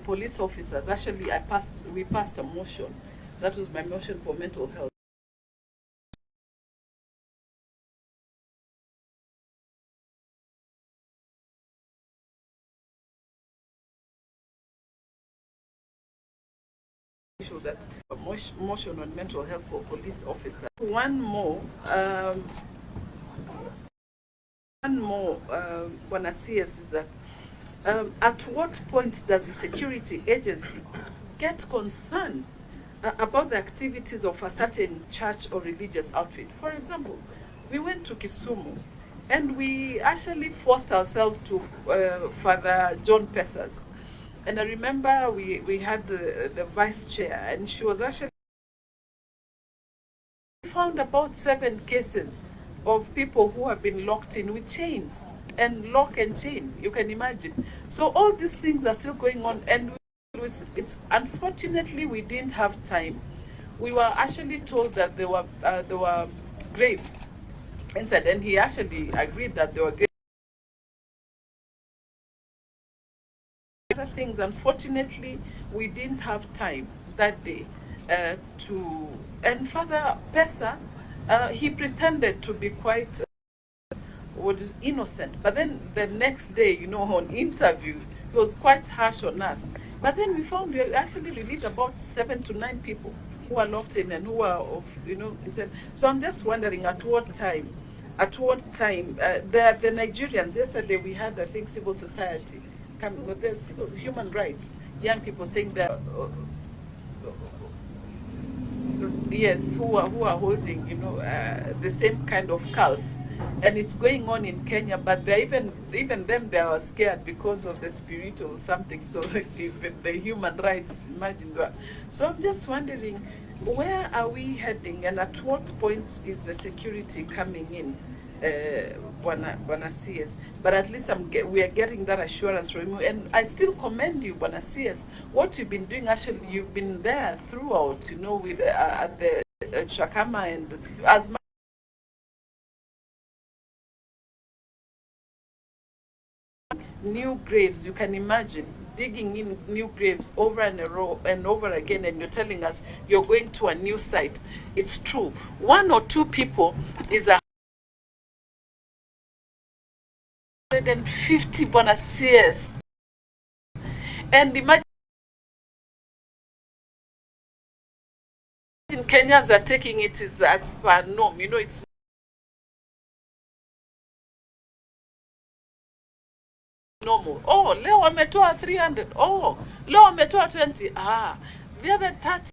police officers, actually we passed a motion. That was my motion for mental health. That motion on mental health for police officers. One more, when I see is that at what point does the security agency get concerned about the activities of a certain church or religious outfit? For example, we went to Kisumu and we actually forced ourselves to Father John Pessas. And I remember we had the vice chair, and she was actually found about 7 cases of people who have been locked in with chains and lock and chain. You can imagine. So all these things are still going on, and it's unfortunately we didn't have time. We were actually told that there were graves inside, and he actually agreed that there were graves. Other things, unfortunately, we didn't have time that day to. And Father Pesa, he pretended to be quite innocent, but then the next day, you know, on interview, he was quite harsh on us. But then we found we actually released about 7 to 9 people who are locked in and who are of, you know, insane. So I'm just wondering at what time. The Nigerians, yesterday we had, I think, civil society coming with this human rights, young people saying that, yes, who are holding, you know, the same kind of cult, and it's going on in Kenya. But they even them, they are scared because of the spiritual something. So even the human rights, imagine that. So I'm just wondering, where are we heading, and at what point is the security coming in? Bwana CS, but at least we are getting that assurance from you, and I still commend you, Bwana CS. What you've been doing, actually, you've been there throughout, you know, with at the Shakama, and as much new graves, you can imagine digging in new graves over and over again, and you're telling us you're going to a new site. It's true. 1 or 2 people is 150 Bwana CS. And imagine Kenyans are taking it as per norm. You know, it's normal. Oh, leo wametoa 300. Oh, leo wametoa 20. Ah, the other 30.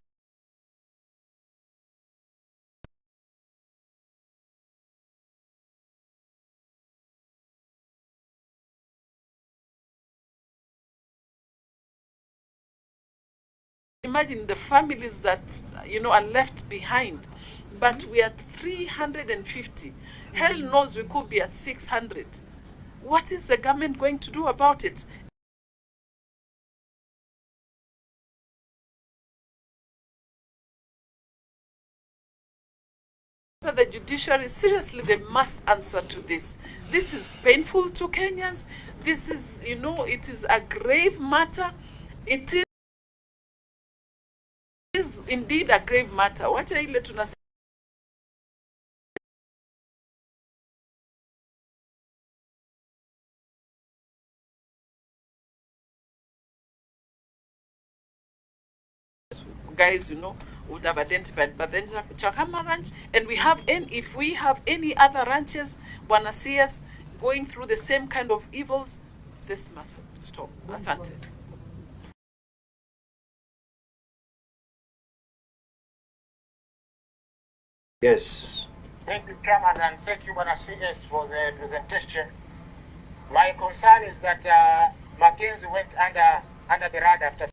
Imagine the families that, you know, are left behind. But we are 350. Hell knows we could be at 600. What is the government going to do about it? The judiciary, seriously, they must answer to this. This is painful to Kenyans. This is, you know, it is a grave matter. It is indeed a grave matter. Wacha ile tunasema guys, you know, would have identified. But then Chakama Ranch, and if we have any other ranches, Bwana CS, going through the same kind of evils, this must stop. Asante. Yes. Thank you, Chairman, and thank you, Bwana CS, for the presentation. My concern is that Mackenzie went under the radar after.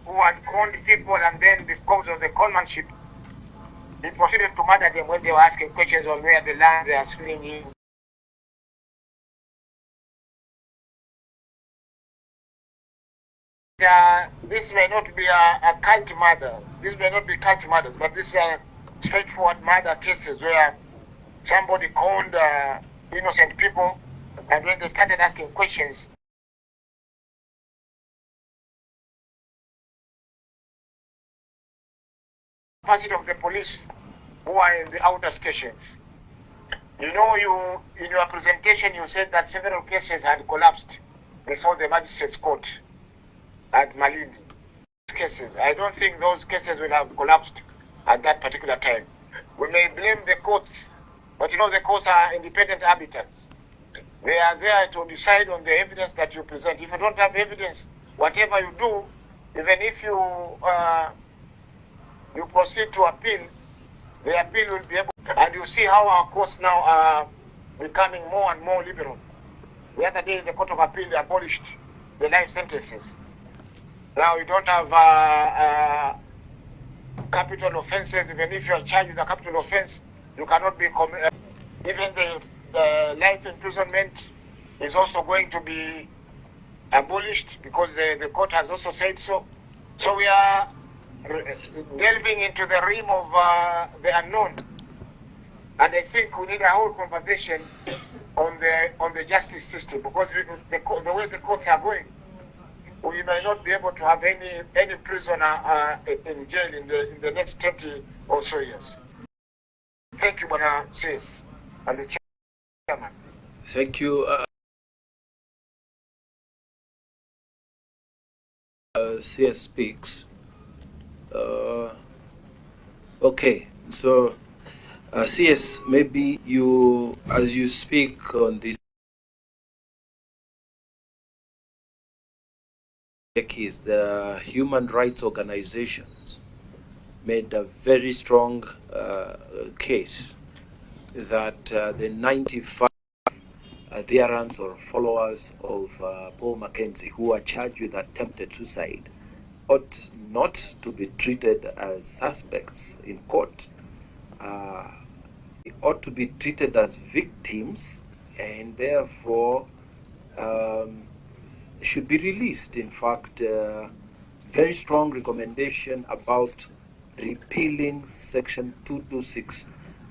Who had conned people, and then because of the conmanship, he proceeded to murder them when they were asking questions on where the land they are stealing in. This may not be a cult murder. This may not be cult murder, but this are straightforward murder cases where somebody conned innocent people, and when they started asking questions, capacity of the police who are in the outer stations. You know, in your presentation, you said that several cases had collapsed before the magistrate's court at Malindi. Cases, I don't think those cases will have collapsed at that particular time. We may blame the courts, but you know the courts are independent arbiters. They are there to decide on the evidence that you present. If you don't have evidence, whatever you do, even if you proceed to appeal, the appeal will be able. And you see how our courts now are becoming more and more liberal. The other day, the Court of Appeal abolished the life sentences. Now you don't have capital offenses. Even if you are charged with a capital offense, you cannot be even the life imprisonment is also going to be abolished because the court has also said so. So we are delving into the realm of the unknown, and I think we need a whole conversation on the justice system, because the way the courts are going, we may not be able to have any prisoner in jail in the next 20 or so years. Thank you, Bwana CS, and the chairman. Thank you. CS speaks. Okay, so CS, maybe you, as you speak on this case, the human rights organizations made a very strong case that the 95 adherents or followers of Paul Mackenzie who are charged with attempted suicide ought not to be treated as suspects in court. They ought to be treated as victims, and therefore should be released. In fact, very strong recommendation about repealing Section 226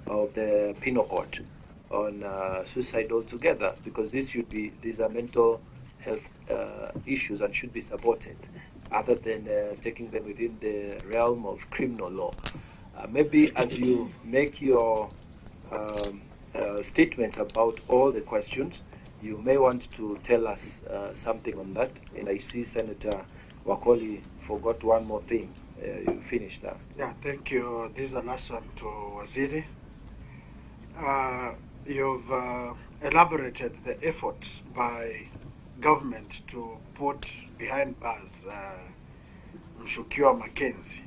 of the Penal Code on suicide altogether, because these are mental health issues and should be supported, other than taking them within the realm of criminal law. Maybe as you make your statements about all the questions, you may want to tell us something on that. And I see Senator Wakoli forgot one more thing. You finished that. Yeah, thank you. This is the last one to Waziri. You've elaborated the efforts by government to put behind bars Mshukiwa Mackenzie.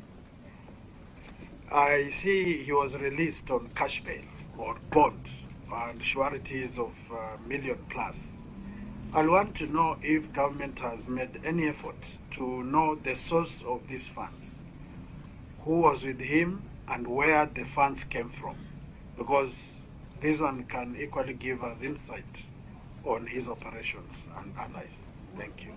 I see he was released on cash bail or bond and sureties of million plus. I want to know if government has made any effort to know the source of these funds, who was with him and where the funds came from, because this one can equally give us insight on his operations and allies. Thank you.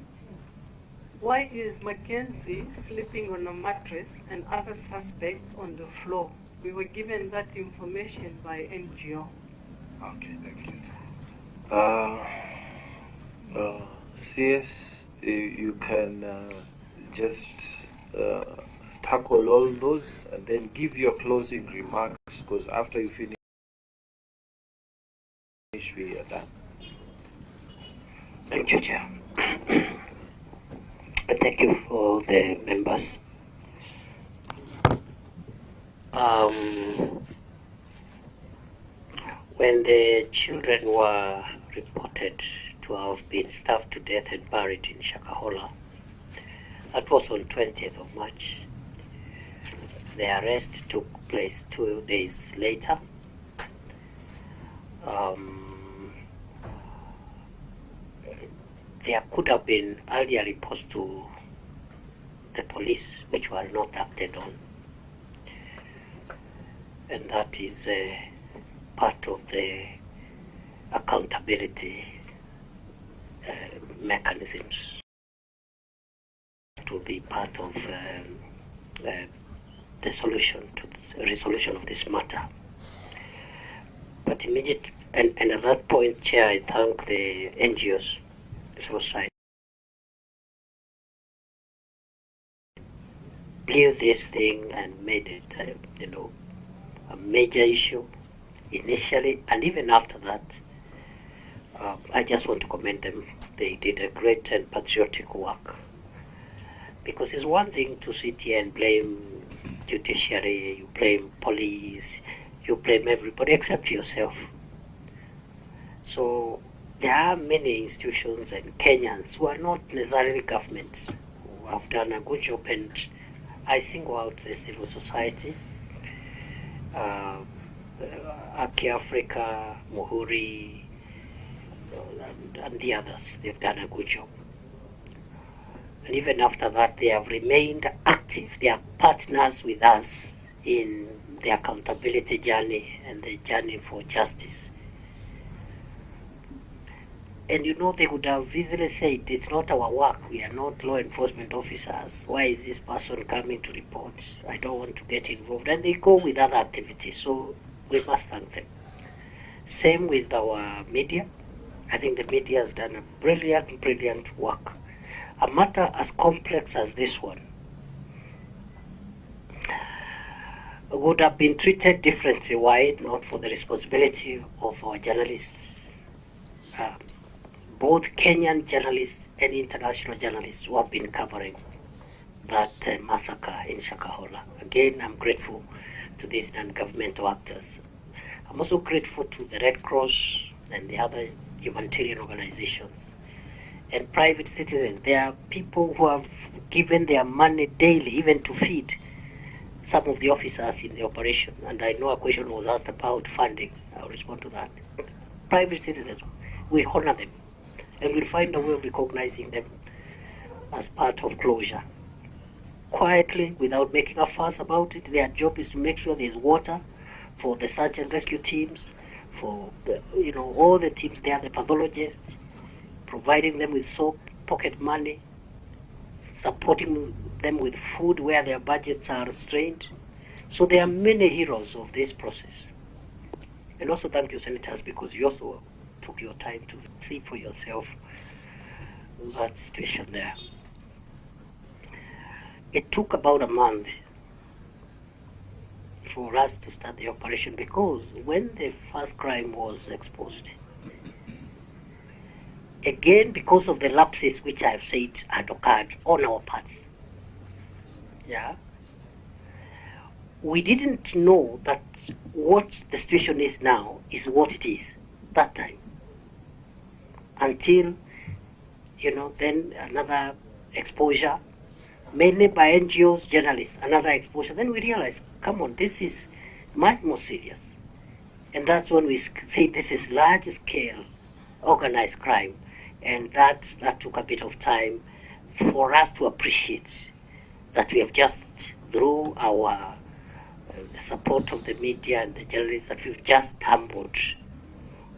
Why is Mackenzie sleeping on a mattress and other suspects on the floor? We were given that information by NGO. Okay, thank you. CS, you can just tackle all those and then give your closing remarks, because after you finish, we are done. Thank you, Chair. Thank you for the members. When the children were reported to have been starved to death and buried in Shakahola. That was on 20th of March. The arrest took place 2 days later. There could have been earlier reports to the police which were not acted on. And that is part of the accountability mechanisms. It will be part of the solution to the resolution of this matter. But immediate, and at that point, Chair, I thank the NGOs, civil society, blew this thing and made it, a major issue initially, and even after that. I just want to commend them. They did a great and patriotic work. Because it's one thing to sit here and blame judiciary, you blame police, you blame everybody except yourself. So there are many institutions and Kenyans who are not necessarily governments who have done a good job, and I single out the civil society, Aki Africa, Muhuri, and the others. They've done a good job. And even after that, they have remained active. They are partners with us in the accountability journey and the journey for justice. And they would have easily said, it's not our work, we are not law enforcement officers. Why is this person coming to report? I don't want to get involved. And they go with other activities, so we must thank them. Same with our media. I think the media has done a brilliant work. A matter as complex as this one would have been treated differently were it not for the responsibility of our journalists. Both Kenyan journalists and international journalists who have been covering that massacre in Shakahola. Again, I'm grateful to these non-governmental actors. I'm also grateful to the Red Cross and the other humanitarian organizations and private citizens. There are people who have given their money daily, even to feed some of the officers in the operation. And I know a question was asked about funding. I'll respond to that. Private citizens, we honor them, and we'll find a way of recognizing them as part of closure. Quietly, without making a fuss about it. Their job is to make sure there's water for the search and rescue teams, for all the teams there, the pathologists, providing them with soap, pocket money, supporting them with food where their budgets are strained. So there are many heroes of this process. And also thank you, Senators, because you also took your time to see for yourself that situation there. It took about a month for us to start the operation, because when the first crime was exposed, again, because of the lapses which I have said had occurred on our parts, we didn't know that what the situation is now is what it is that time, until then another exposure, mainly by NGOs, journalists, another exposure. Then we realized, come on, this is much more serious. And that's when we say this is large-scale organized crime. And that took a bit of time for us to appreciate that we have just, through our the support of the media and the journalists, that we've just stumbled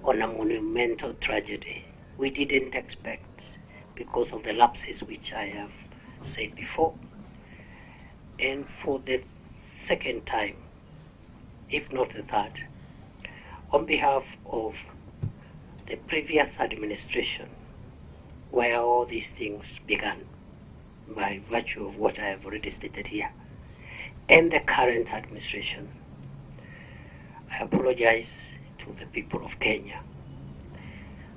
on a monumental tragedy we didn't expect because of the lapses which I have said before. And for the second time, if not the third, on behalf of the previous administration, where all these things began, by virtue of what I have already stated here, and the current administration, I apologize to the people of Kenya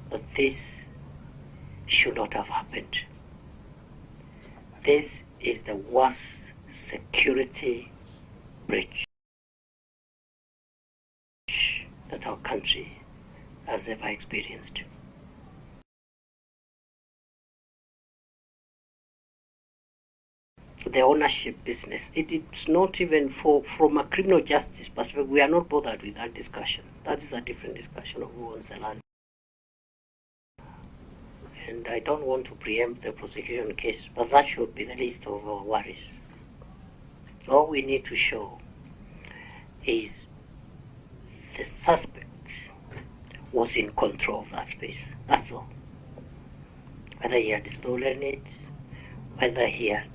that this should not have happened. This is the worst security breach that our country has ever experienced. the ownership business. It's not even from a criminal justice perspective. We are not bothered with that discussion. That is a different discussion of who owns the land. And I don't want to preempt the prosecution case, but that should be the least of our worries. All we need to show is the suspect was in control of that space. That's all. Whether he had stolen it, whether he had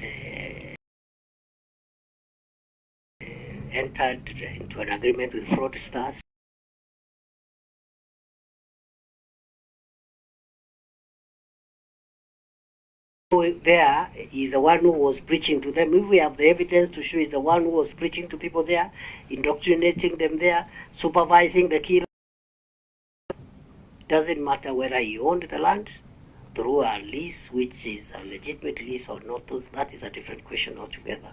entered into an agreement with fraudsters. So there is the one who was preaching to them. If we have the evidence to show he's the one who was preaching to people there, indoctrinating them there, supervising the killer, doesn't matter whether he owned the land through a lease, which is a legitimate lease or not, that is a different question altogether.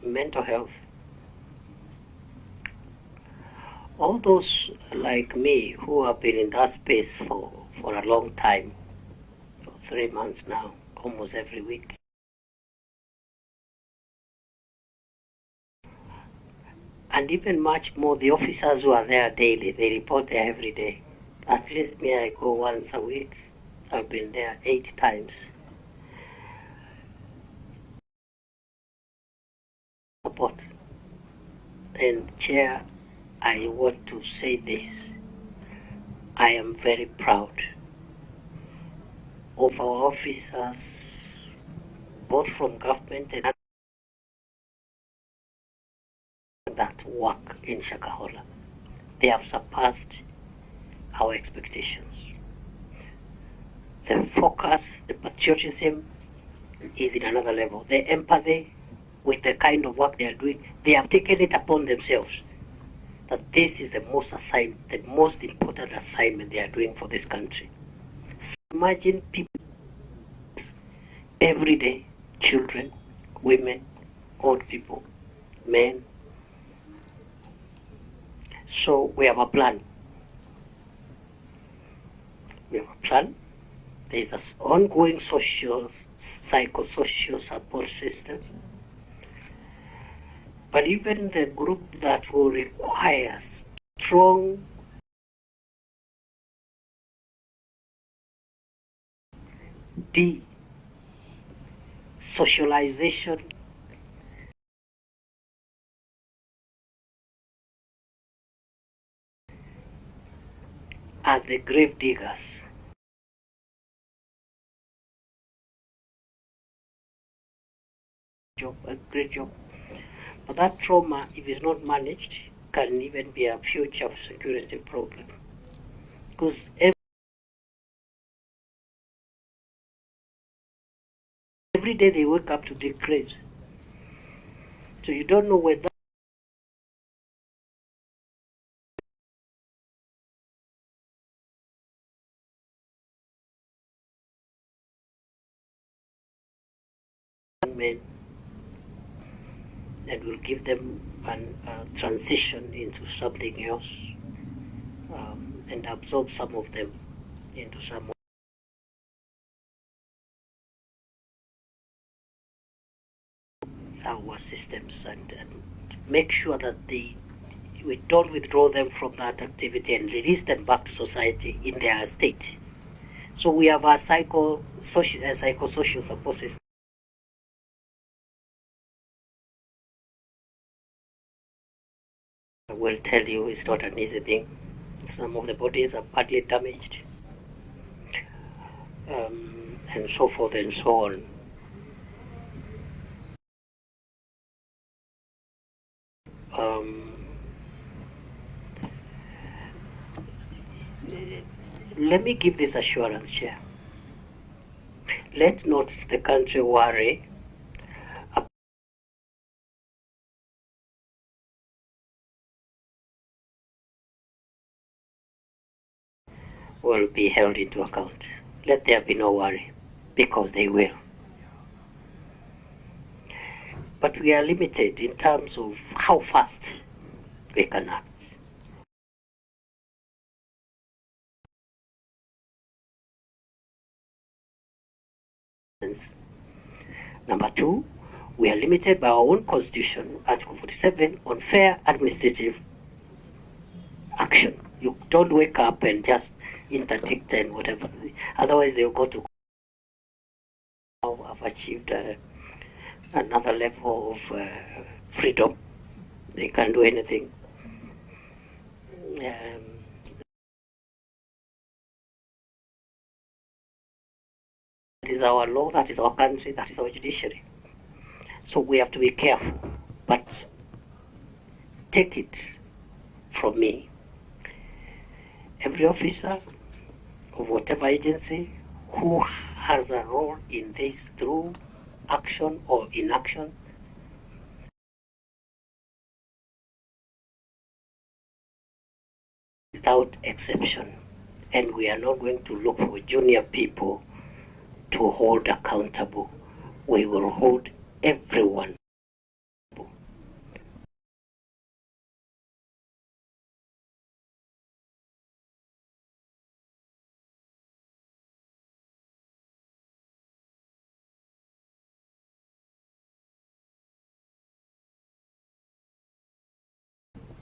Mental health. All those like me who have been in that space for a long time, for 3 months now, almost every week. And even much more, the officers who are there daily, they report there every day. At least me, I go once a week. I've been there 8 times. Support. And Chair, I want to say this. I am very proud of our officers, both from government and that work in Shakahola. They have surpassed our expectations. The focus, the patriotism is in another level. The empathy with the kind of work they are doing, they have taken it upon themselves that this is the most important assignment they are doing for this country. So imagine people every day, children, women, old people, men. So we have a plan. We have a plan. There is an ongoing psychosocial support system. But even the group that will require strong de-socialization are the grave diggers. A great job. But that trauma, if it's not managed, can even be a future security problem. Because every day they wake up to dig graves. So you don't know whether men, and will give them a transition into something else, and absorb some of them into some of our systems, and make sure that we don't withdraw them from that activity and release them back to society in their state. So we have a psychosocial support system. I will tell you it's not an easy thing. Some of the bodies are badly damaged, and so forth and so on. Let me give this assurance, Chair. Let not the country worry will be held into account. Let there be no worry, because they will. But we are limited in terms of how fast we can act. citizens. Number two, we are limited by our own constitution, Article 47, on fair administrative action. You don't wake up and just interdict and whatever. Otherwise, they'll go to have achieved another level of freedom. They can do anything. That is our law, that is our country, that is our judiciary. So we have to be careful. But take it from me, every officer of whatever agency who has a role in this through action or inaction, without exception. And we are not going to look for junior people to hold accountable. We will hold everyone.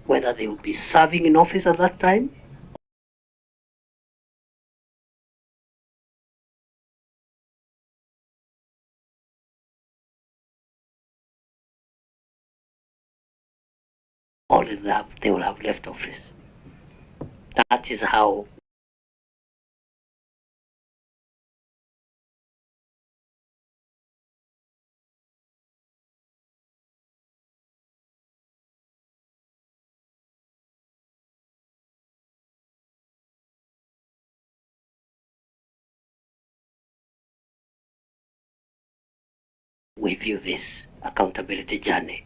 Whether they will be serving in office at that time, or they will have left office. That is how we view this accountability journey.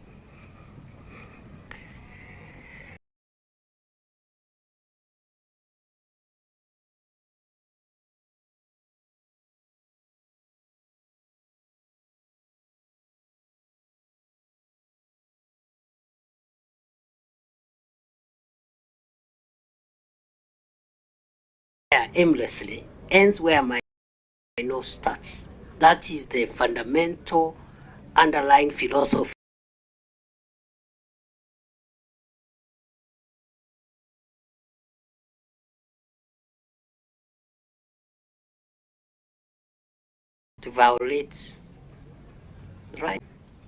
Aimlessly ends where my nose starts. That is the fundamental underlying philosophy to violate the right.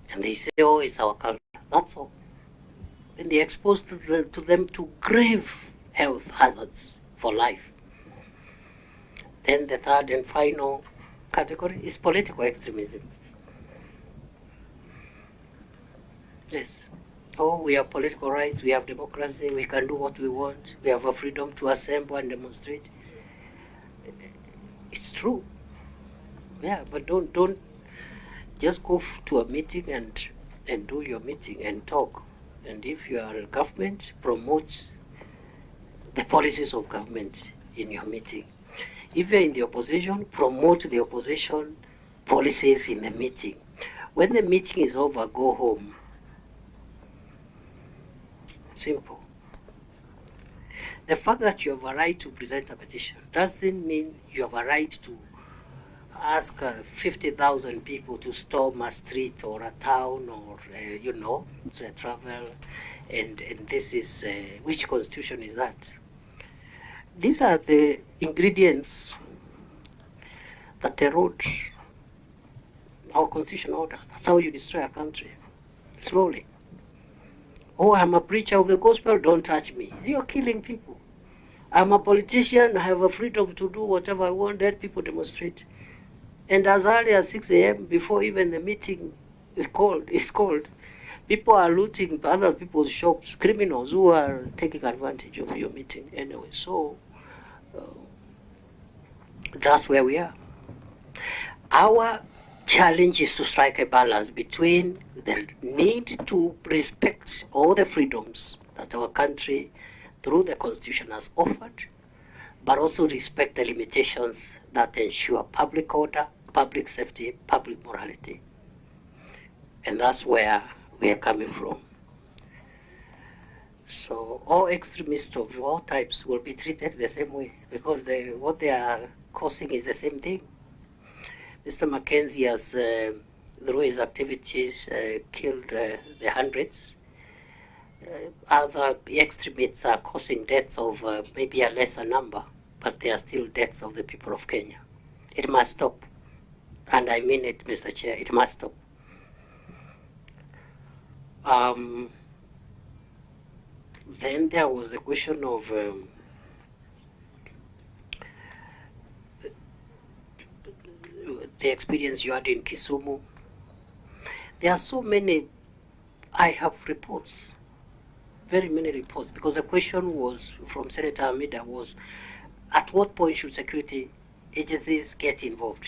And they say, oh, it's our culture. That's all. And they're exposed to them to grave health hazards for life. Then the third and final category is political extremism. Yes. Oh, we have political rights, we have democracy, we can do what we want, we have a freedom to assemble and demonstrate. It's true. Yeah, but don't just go to a meeting and do your meeting and talk. And if you are a government, promote the policies of government in your meeting. If you're in the opposition, promote the opposition policies in the meeting. When the meeting is over, go home. Simple. The fact that you have a right to present a petition doesn't mean you have a right to ask 50,000 people to storm a street or a town or, to travel. And this is, which constitution is that? These are the ingredients that erode our constitutional order. That's how you destroy a country, slowly. Oh, I'm a preacher of the gospel, don't touch me. You're killing people. I'm a politician, I have a freedom to do whatever I want, let people demonstrate. And as early as 6 a.m., before even the meeting is called, people are looting other people's shops, criminals who are taking advantage of your meeting anyway. So that's where we are. Our challenge is to strike a balance between the need to respect all the freedoms that our country, through the Constitution, has offered, but also respect the limitations that ensure public order, public safety, public morality. And that's where we are coming from. So all extremists of all types will be treated the same way, because what they are causing is the same thing. Mr. Mackenzie has, through his activities, killed the hundreds. Other extremists are causing deaths of maybe a lesser number, but they are still deaths of the people of Kenya. It must stop. And I mean it, Mr. Chair, it must stop. Then there was the question of the experience you had in Kisumu. There are so many, I have reports, very many reports, because the question was from Senator Amida was, at what point should security agencies get involved?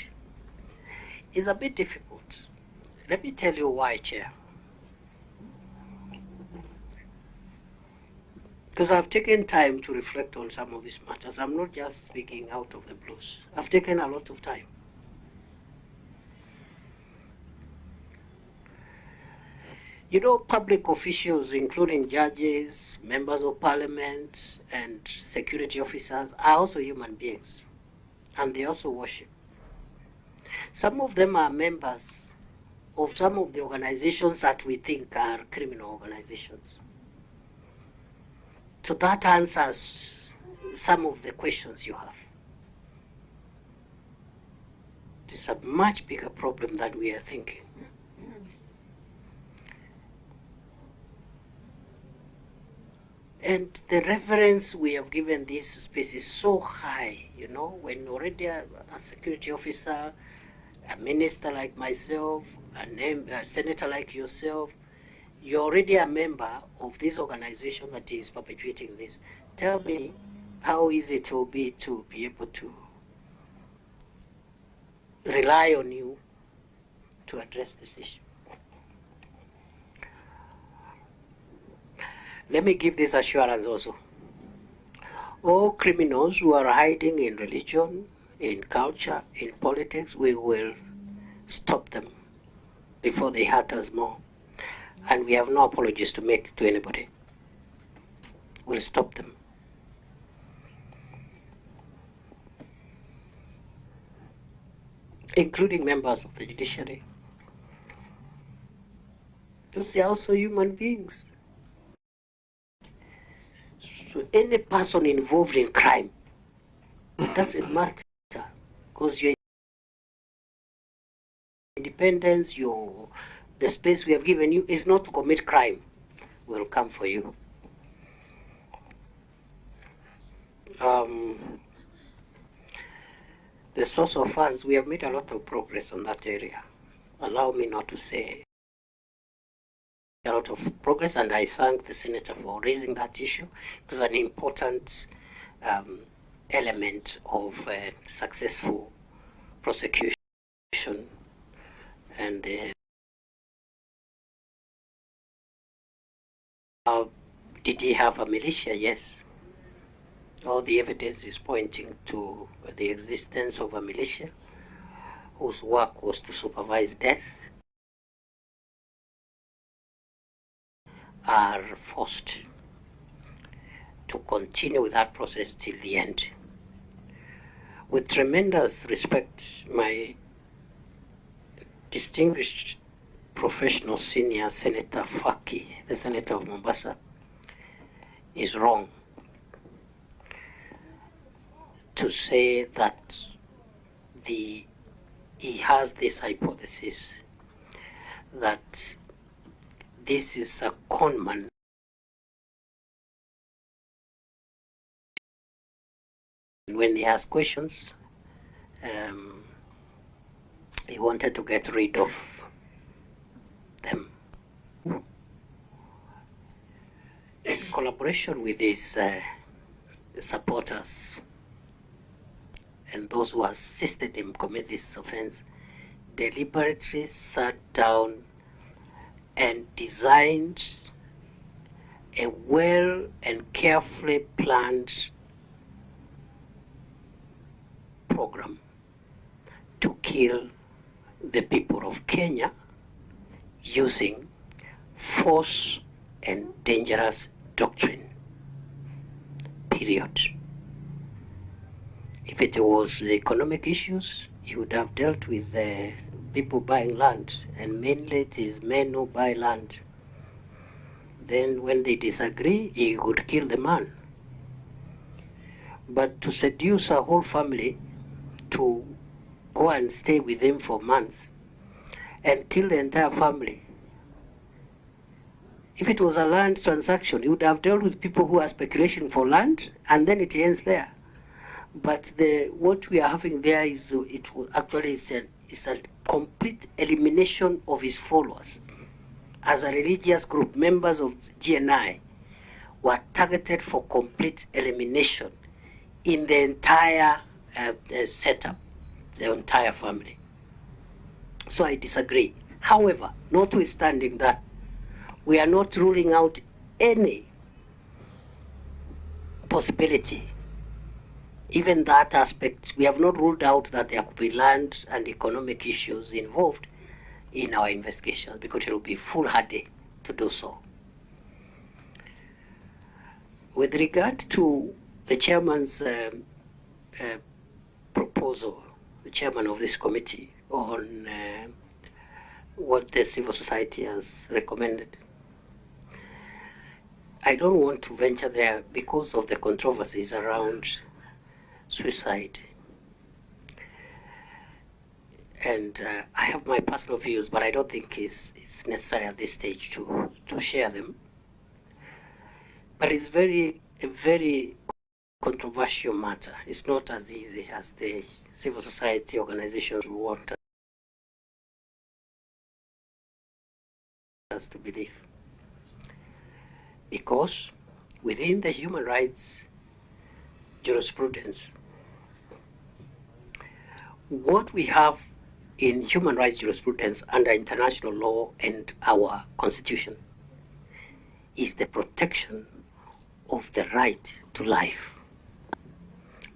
It's a bit difficult. Let me tell you why, Chair. Because I've taken time to reflect on some of these matters. I'm not just speaking out of the blues. I've taken a lot of time. You know, public officials, including judges, members of parliament, and security officers, are also human beings, and they also worship. Some of them are members of some of the organizations that we think are criminal organizations. So that answers some of the questions you have. It's a much bigger problem than we are thinking. And the reverence we have given this space is so high, you know, when already a security officer, a minister like myself, a senator like yourself, you're already a member of this organization that is perpetuating this. Tell me how easy it will be to be able to rely on you to address this issue. Let me give this assurance also. All criminals who are hiding in religion, in culture, in politics, we will stop them before they hurt us more. And we have no apologies to make to anybody. We'll stop them. Including members of the judiciary. Because they are also human beings. So any person involved in crime, it doesn't matter, because your independence, the space we have given you is not to commit crime. We'll come for you. The source of funds, we have made a lot of progress on that area. Allow me not to say a lot of progress, and I thank the Senator for raising that issue. It was an important element of successful prosecution. And did he have a militia? Yes. All the evidence is pointing to the existence of a militia whose work was to supervise death, are forced to continue with that process till the end. With tremendous respect, my distinguished professional senior Senator Faki, the Senator of Mombasa, is wrong to say that he has this hypothesis that this is a conman when he asked questions. He wanted to get rid of them. In collaboration with his supporters and those who assisted him commit this offense, deliberately sat down and designed a well and carefully planned program to kill the people of Kenya using force and dangerous doctrine. Period. If it was the economic issues, he would have dealt with the people buying land, and mainly it is men who buy land. Then when they disagree, he would kill the man. But to seduce a whole family to go and stay with him for months and kill the entire family, if it was a land transaction, he would have dealt with people who are speculation for land, and then it ends there. But what we are having there is a complete elimination of his followers. As a religious group, members of GNI were targeted for complete elimination in the entire setup, the entire family. So I disagree. However, notwithstanding that, we are not ruling out any possibility. Even that aspect, we have not ruled out that there could be land and economic issues involved in our investigations, because it will be foolhardy to do so. With regard to the chairman's proposal, the chairman of this committee, on what the civil society has recommended, I don't want to venture there because of the controversies around suicide. And I have my personal views, but I don't think it's necessary at this stage to share them. But it's a very controversial matter. It's not as easy as the civil society organizations want us to believe. Because within the human rights jurisprudence, what we have in human rights jurisprudence under international law and our constitution is the protection of the right to life.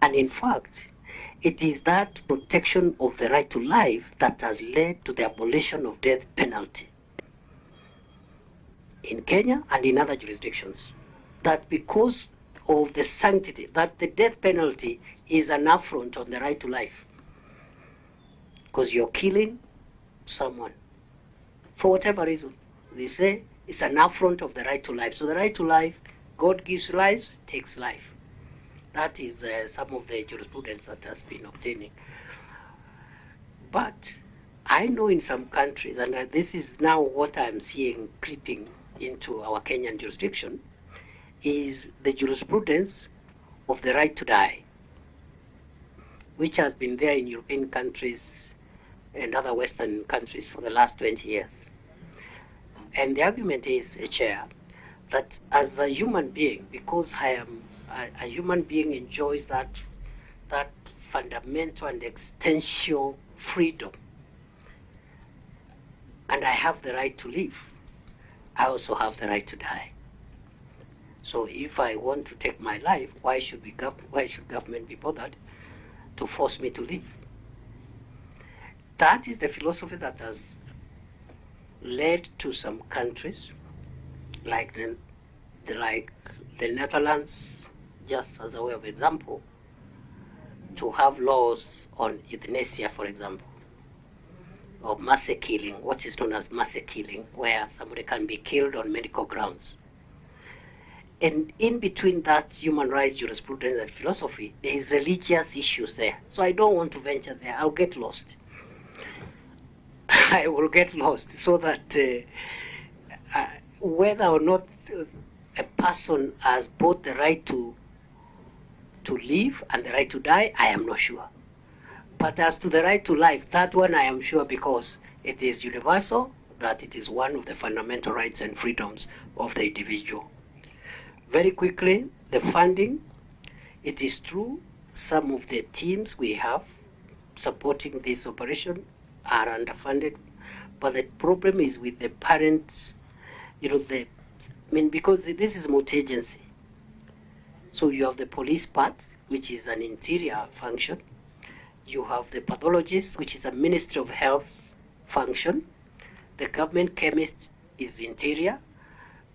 And in fact, it is that protection of the right to life that has led to the abolition of death penalty in Kenya and in other jurisdictions. That because of the sanctity, that the death penalty is an affront on the right to life. Because you're killing someone for whatever reason. They say it's an affront of the right to life. So the right to life, God gives life, takes life. That is some of the jurisprudence that has been obtaining. But I know in some countries, and this is now what I'm seeing creeping into our Kenyan jurisdiction, is the jurisprudence of the right to die, which has been there in European countries and other Western countries for the last 20 years. And the argument is, Chair, that as a human being, because I am a human being enjoys that fundamental and existential freedom, and I have the right to live, I also have the right to die. So if I want to take my life, why should government be bothered to force me to live? That is the philosophy that has led to some countries, like the Netherlands, just as a way of example, to have laws on euthanasia, for example, or mercy killing, what is known as mercy killing, where somebody can be killed on medical grounds. And in between that human rights jurisprudence and philosophy, there is religious issues there. So I don't want to venture there. I'll get lost. I will get lost, so that whether or not a person has both the right to live and the right to die, I am not sure. But as to the right to life, that one I am sure, because it is universal, that it is one of the fundamental rights and freedoms of the individual. Very quickly, the funding. It is true, some of the teams we have supporting this operation are underfunded, but the problem is with the parents, because this is multi-agency. So you have the police part, which is an interior function. You have the pathologist, which is a Ministry of Health function. The government chemist is interior.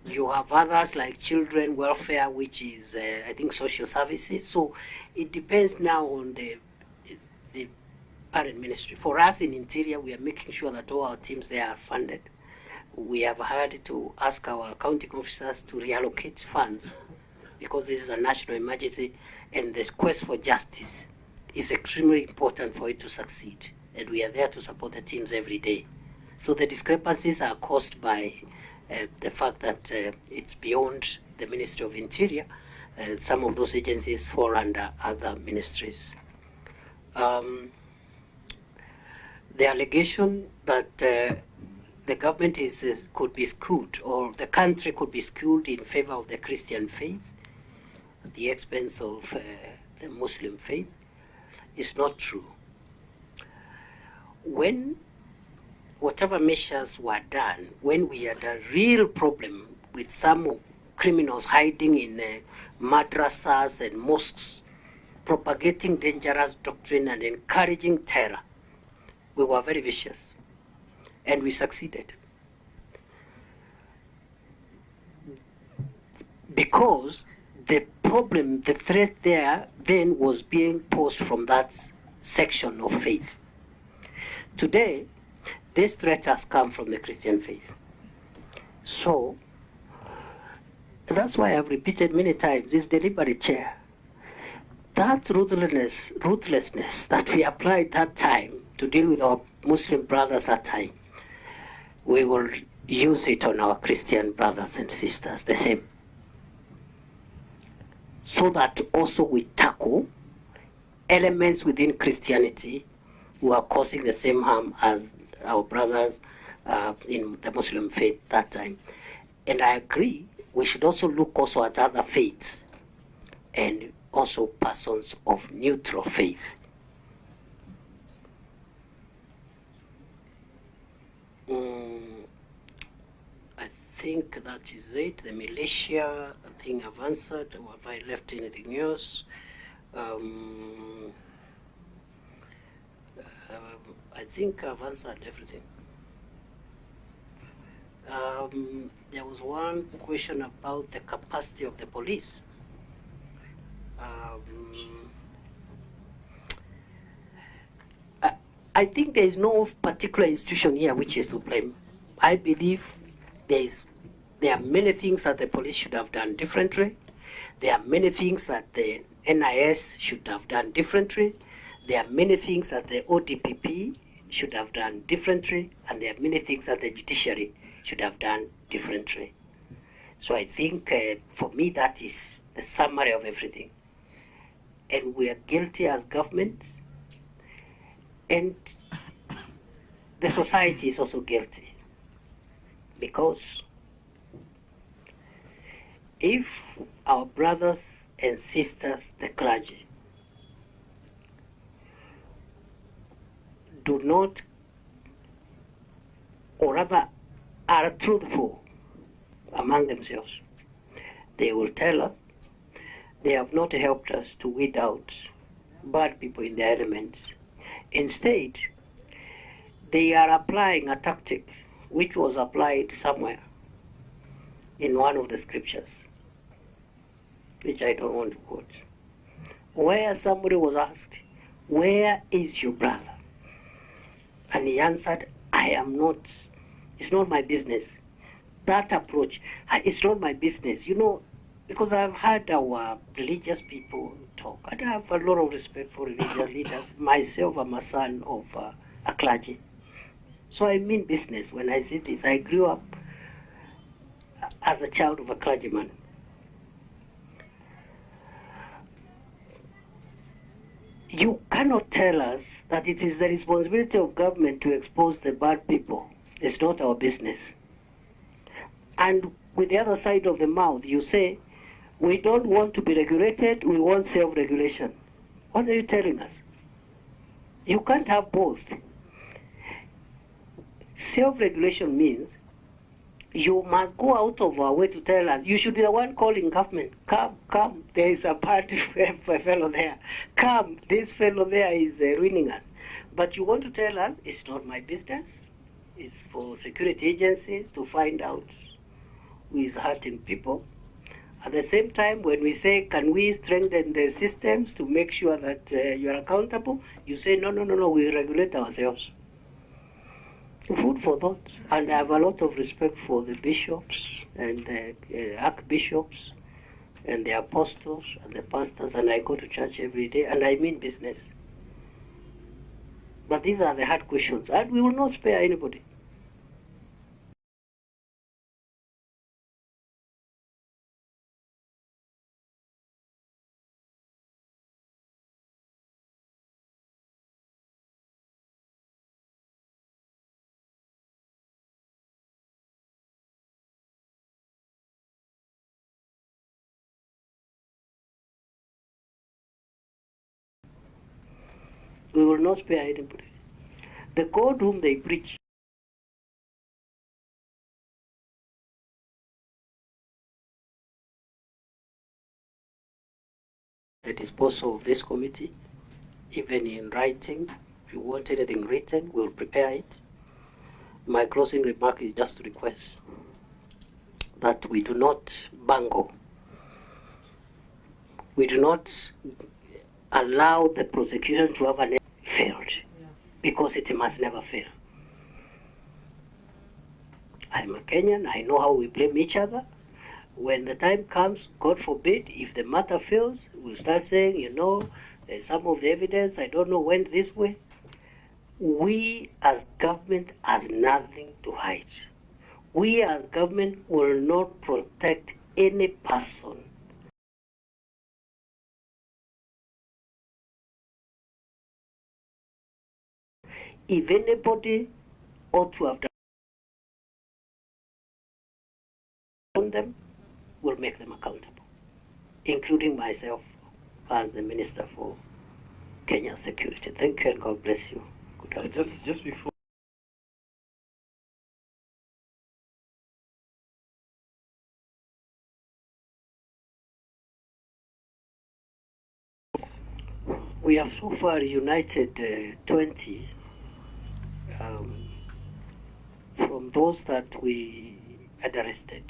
You have others like children welfare, which is, I think, social services. So it depends now on the parent ministry. For us in Interior, we are making sure that all our teams there are funded. We have had to ask our accounting officers to reallocate funds because this is a national emergency, and the quest for justice is extremely important for it to succeed. And we are there to support the teams every day. So the discrepancies are caused by the fact that it's beyond the Ministry of Interior. Some of those agencies fall under other ministries. The allegation that the government could be skewed, or the country could be skewed in favor of the Christian faith at the expense of the Muslim faith, is not true. When whatever measures were done, when we had a real problem with some criminals hiding in madrasas and mosques, propagating dangerous doctrine and encouraging terror, we were very vicious, and we succeeded. Because the problem, the threat there then was being posed from that section of faith. Today, this threat has come from the Christian faith. So, that's why I've repeated many times, this deliberate chair, that ruthlessness that we applied that time to deal with our Muslim brothers that time, we will use it on our Christian brothers and sisters the same. So that also we tackle elements within Christianity who are causing the same harm as our brothers in the Muslim faith that time. And I agree, we should also look also at other faiths and also persons of neutral faith. I think that is it. The militia, I think I've answered. Or have I left anything else? I think I've answered everything. There was one question about the capacity of the police. I think there is no particular institution here which is to blame. I believe there are many things that the police should have done differently. There are many things that the NIS should have done differently. There are many things that the ODPP should have done differently, and there are many things that the judiciary should have done differently. So I think, for me, that is the summary of everything. And we are guilty as government, and the society is also guilty. Because if our brothers and sisters, the clergy, do not, or rather are truthful among themselves, they will tell us they have not helped us to weed out bad people in their elements. Instead, they are applying a tactic which was applied somewhere in one of the scriptures, which I don't want to quote, where somebody was asked, "Where is your brother?" And he answered, "I am not, it's not my business." That approach, it's not my business. You know, because I've heard our religious people talk, and I have a lot of respect for religious leaders. Myself, I'm a son of a clergy. So I mean business when I say this. I grew up as a child of a clergyman. You cannot tell us that it is the responsibility of government to expose the bad people. It's not our business. And with the other side of the mouth, you say, we don't want to be regulated, we want self-regulation. What are you telling us? You can't have both. Self-regulation means you must go out of our way to tell us, you should be the one calling government, come, there is a bad fellow there. Come, this fellow there is ruining us. But you want to tell us, it's not my business. It's for security agencies to find out who is hurting people. At the same time, when we say, can we strengthen the systems to make sure that you are accountable, you say, no, no, no, no, we regulate ourselves. Food for thought. And I have a lot of respect for the bishops and the archbishops and the apostles and the pastors, and I go to church every day, and I mean business. But these are the hard questions, and we will not spare anybody. We will not spare anybody. The God whom they preach at the disposal of this committee, even in writing. If you want anything written, we'll prepare it. My closing remark is just to request that we do not bungle. We do not allow the prosecution to have failed, because it must never fail. I'm a Kenyan, I know how we blame each other. When the time comes, God forbid, if the matter fails, we'll start saying, you know, some of the evidence, I don't know, went this way. We as government has nothing to hide. We as government will not protect any person if anybody ought to have done them, we'll make them accountable, including myself as the Minister for Kenya Security. Thank you and God bless you. Good afternoon. Just before. We have so far united 20 from those that we had arrested.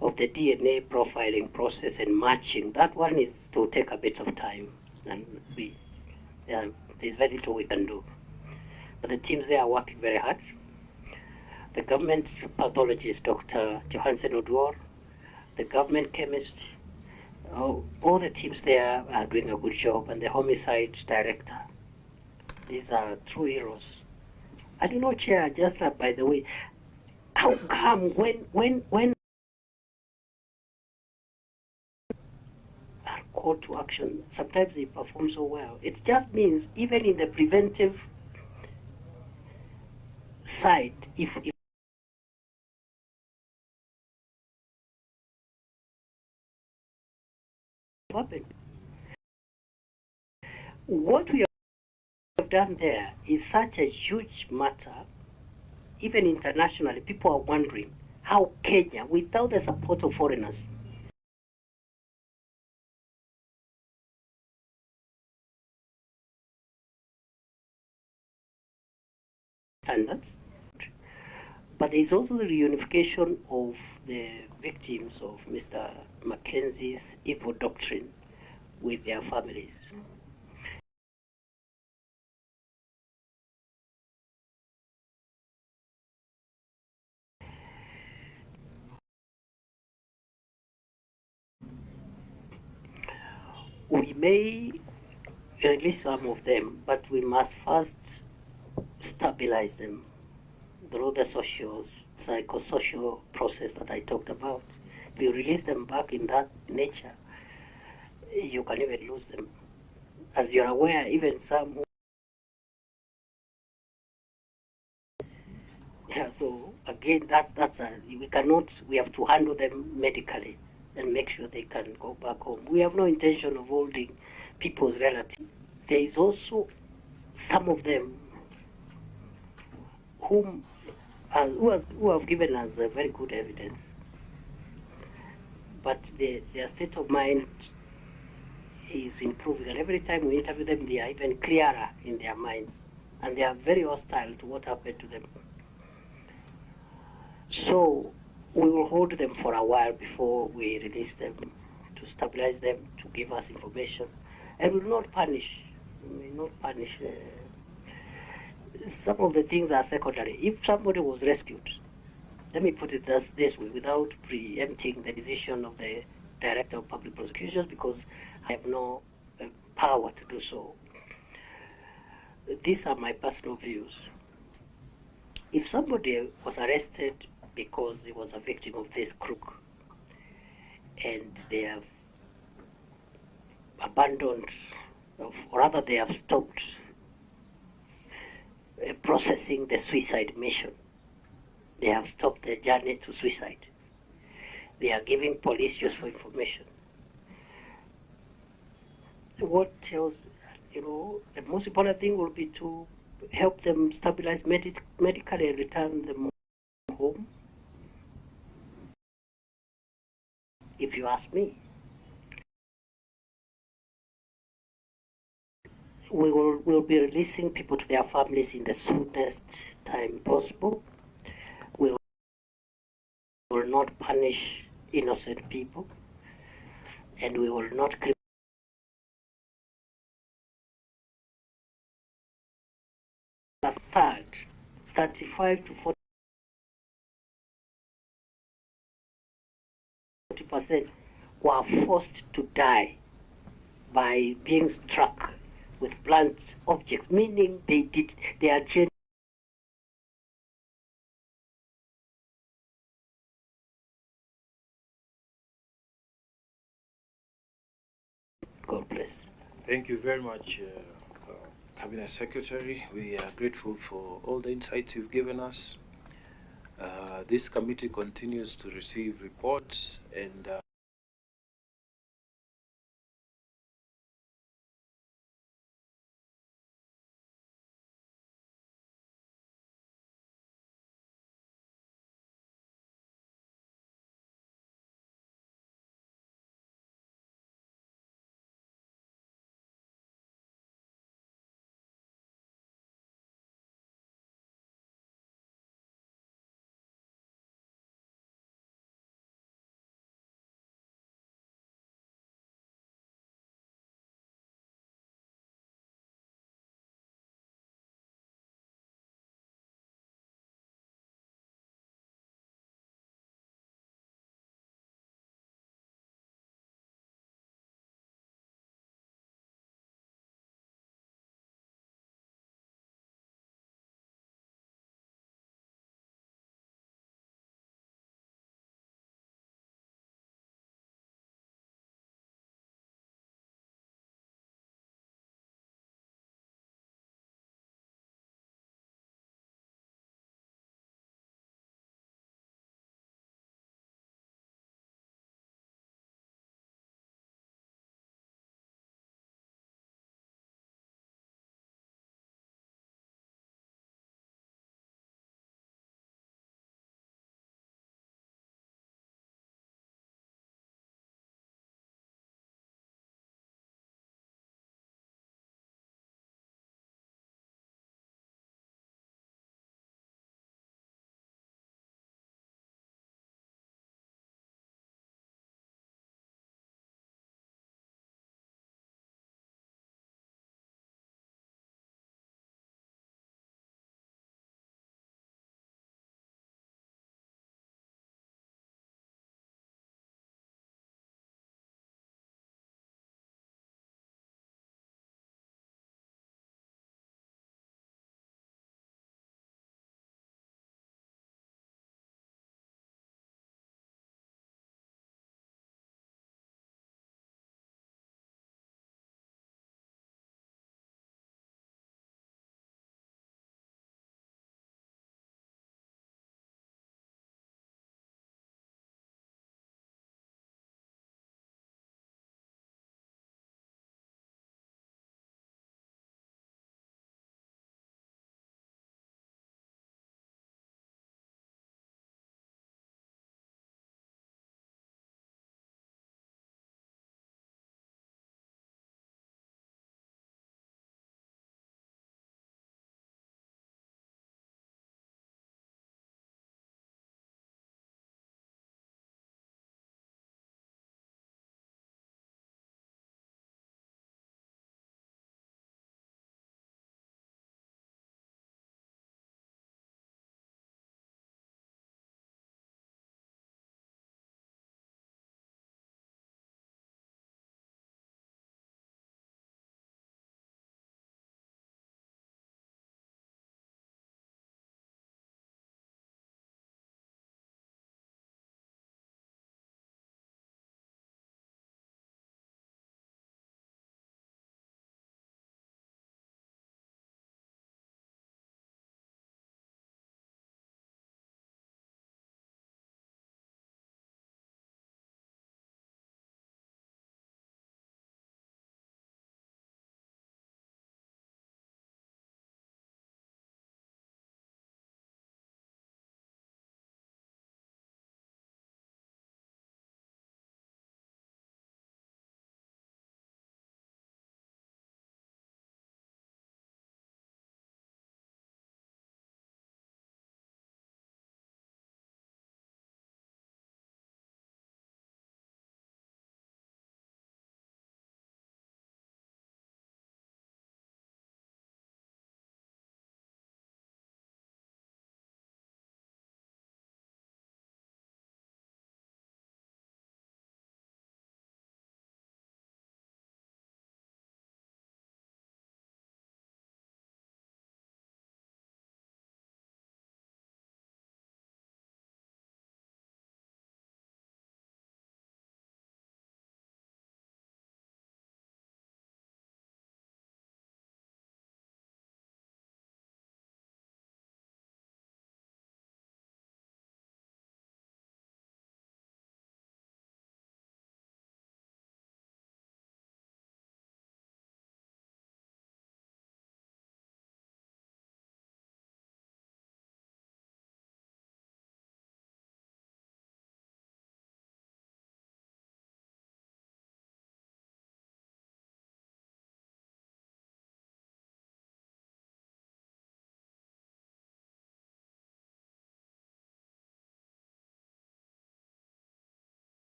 Of the DNA profiling process and matching, that one is to take a bit of time, and there's very little we can do. But the teams there are working very hard. The government's pathologist, Dr. Johansen Odwor, the government chemist, all the teams there are doing a good job, and the homicide director. These are true heroes. I don't know, Chair, just that, by the way, how come when are called to action, sometimes they perform so well? It just means even in the preventive side, if happened. What we have done there is such a huge matter. Even internationally, people are wondering how Kenya, without the support of foreigners, standards. But there is also the reunification of the victims of Mr. Mackenzie's evil doctrine with their families. We may release some of them, but we must first stabilize them through the psychosocial process that I talked about. If you release them back in that nature, you can even lose them. As you're aware, even some. Yeah, so again, we have to handle them medically and make sure they can go back home. We have no intention of holding people's relatives. There is also some of them who have given us very good evidence, but their state of mind is improving, and every time we interview them, they are even clearer in their minds, and they are very hostile to what happened to them. So we will hold them for a while before we release them, to stabilize them, to give us information, and we will not punish. We will not punish. Some of the things are secondary. If somebody was rescued, let me put it this way, without preempting the decision of the Director of Public Prosecutions, because I have no power to do so. These are my personal views. If somebody was arrested because he was a victim of this crook, and they have abandoned, or rather they have stopped processing the suicide mission, they have stopped the journey to suicide, they are giving police useful information. What else? The most important thing will be to help them stabilize medically and return them home, if you ask me. We'll be releasing people to their families in the soonest time possible. We will not punish innocent people, and we will not a third, 35 to 40% were forced to die by being struck with blunt objects, meaning they are changed. God bless. Thank you very much, Cabinet Secretary. We are grateful for all the insights you've given us. This committee continues to receive reports and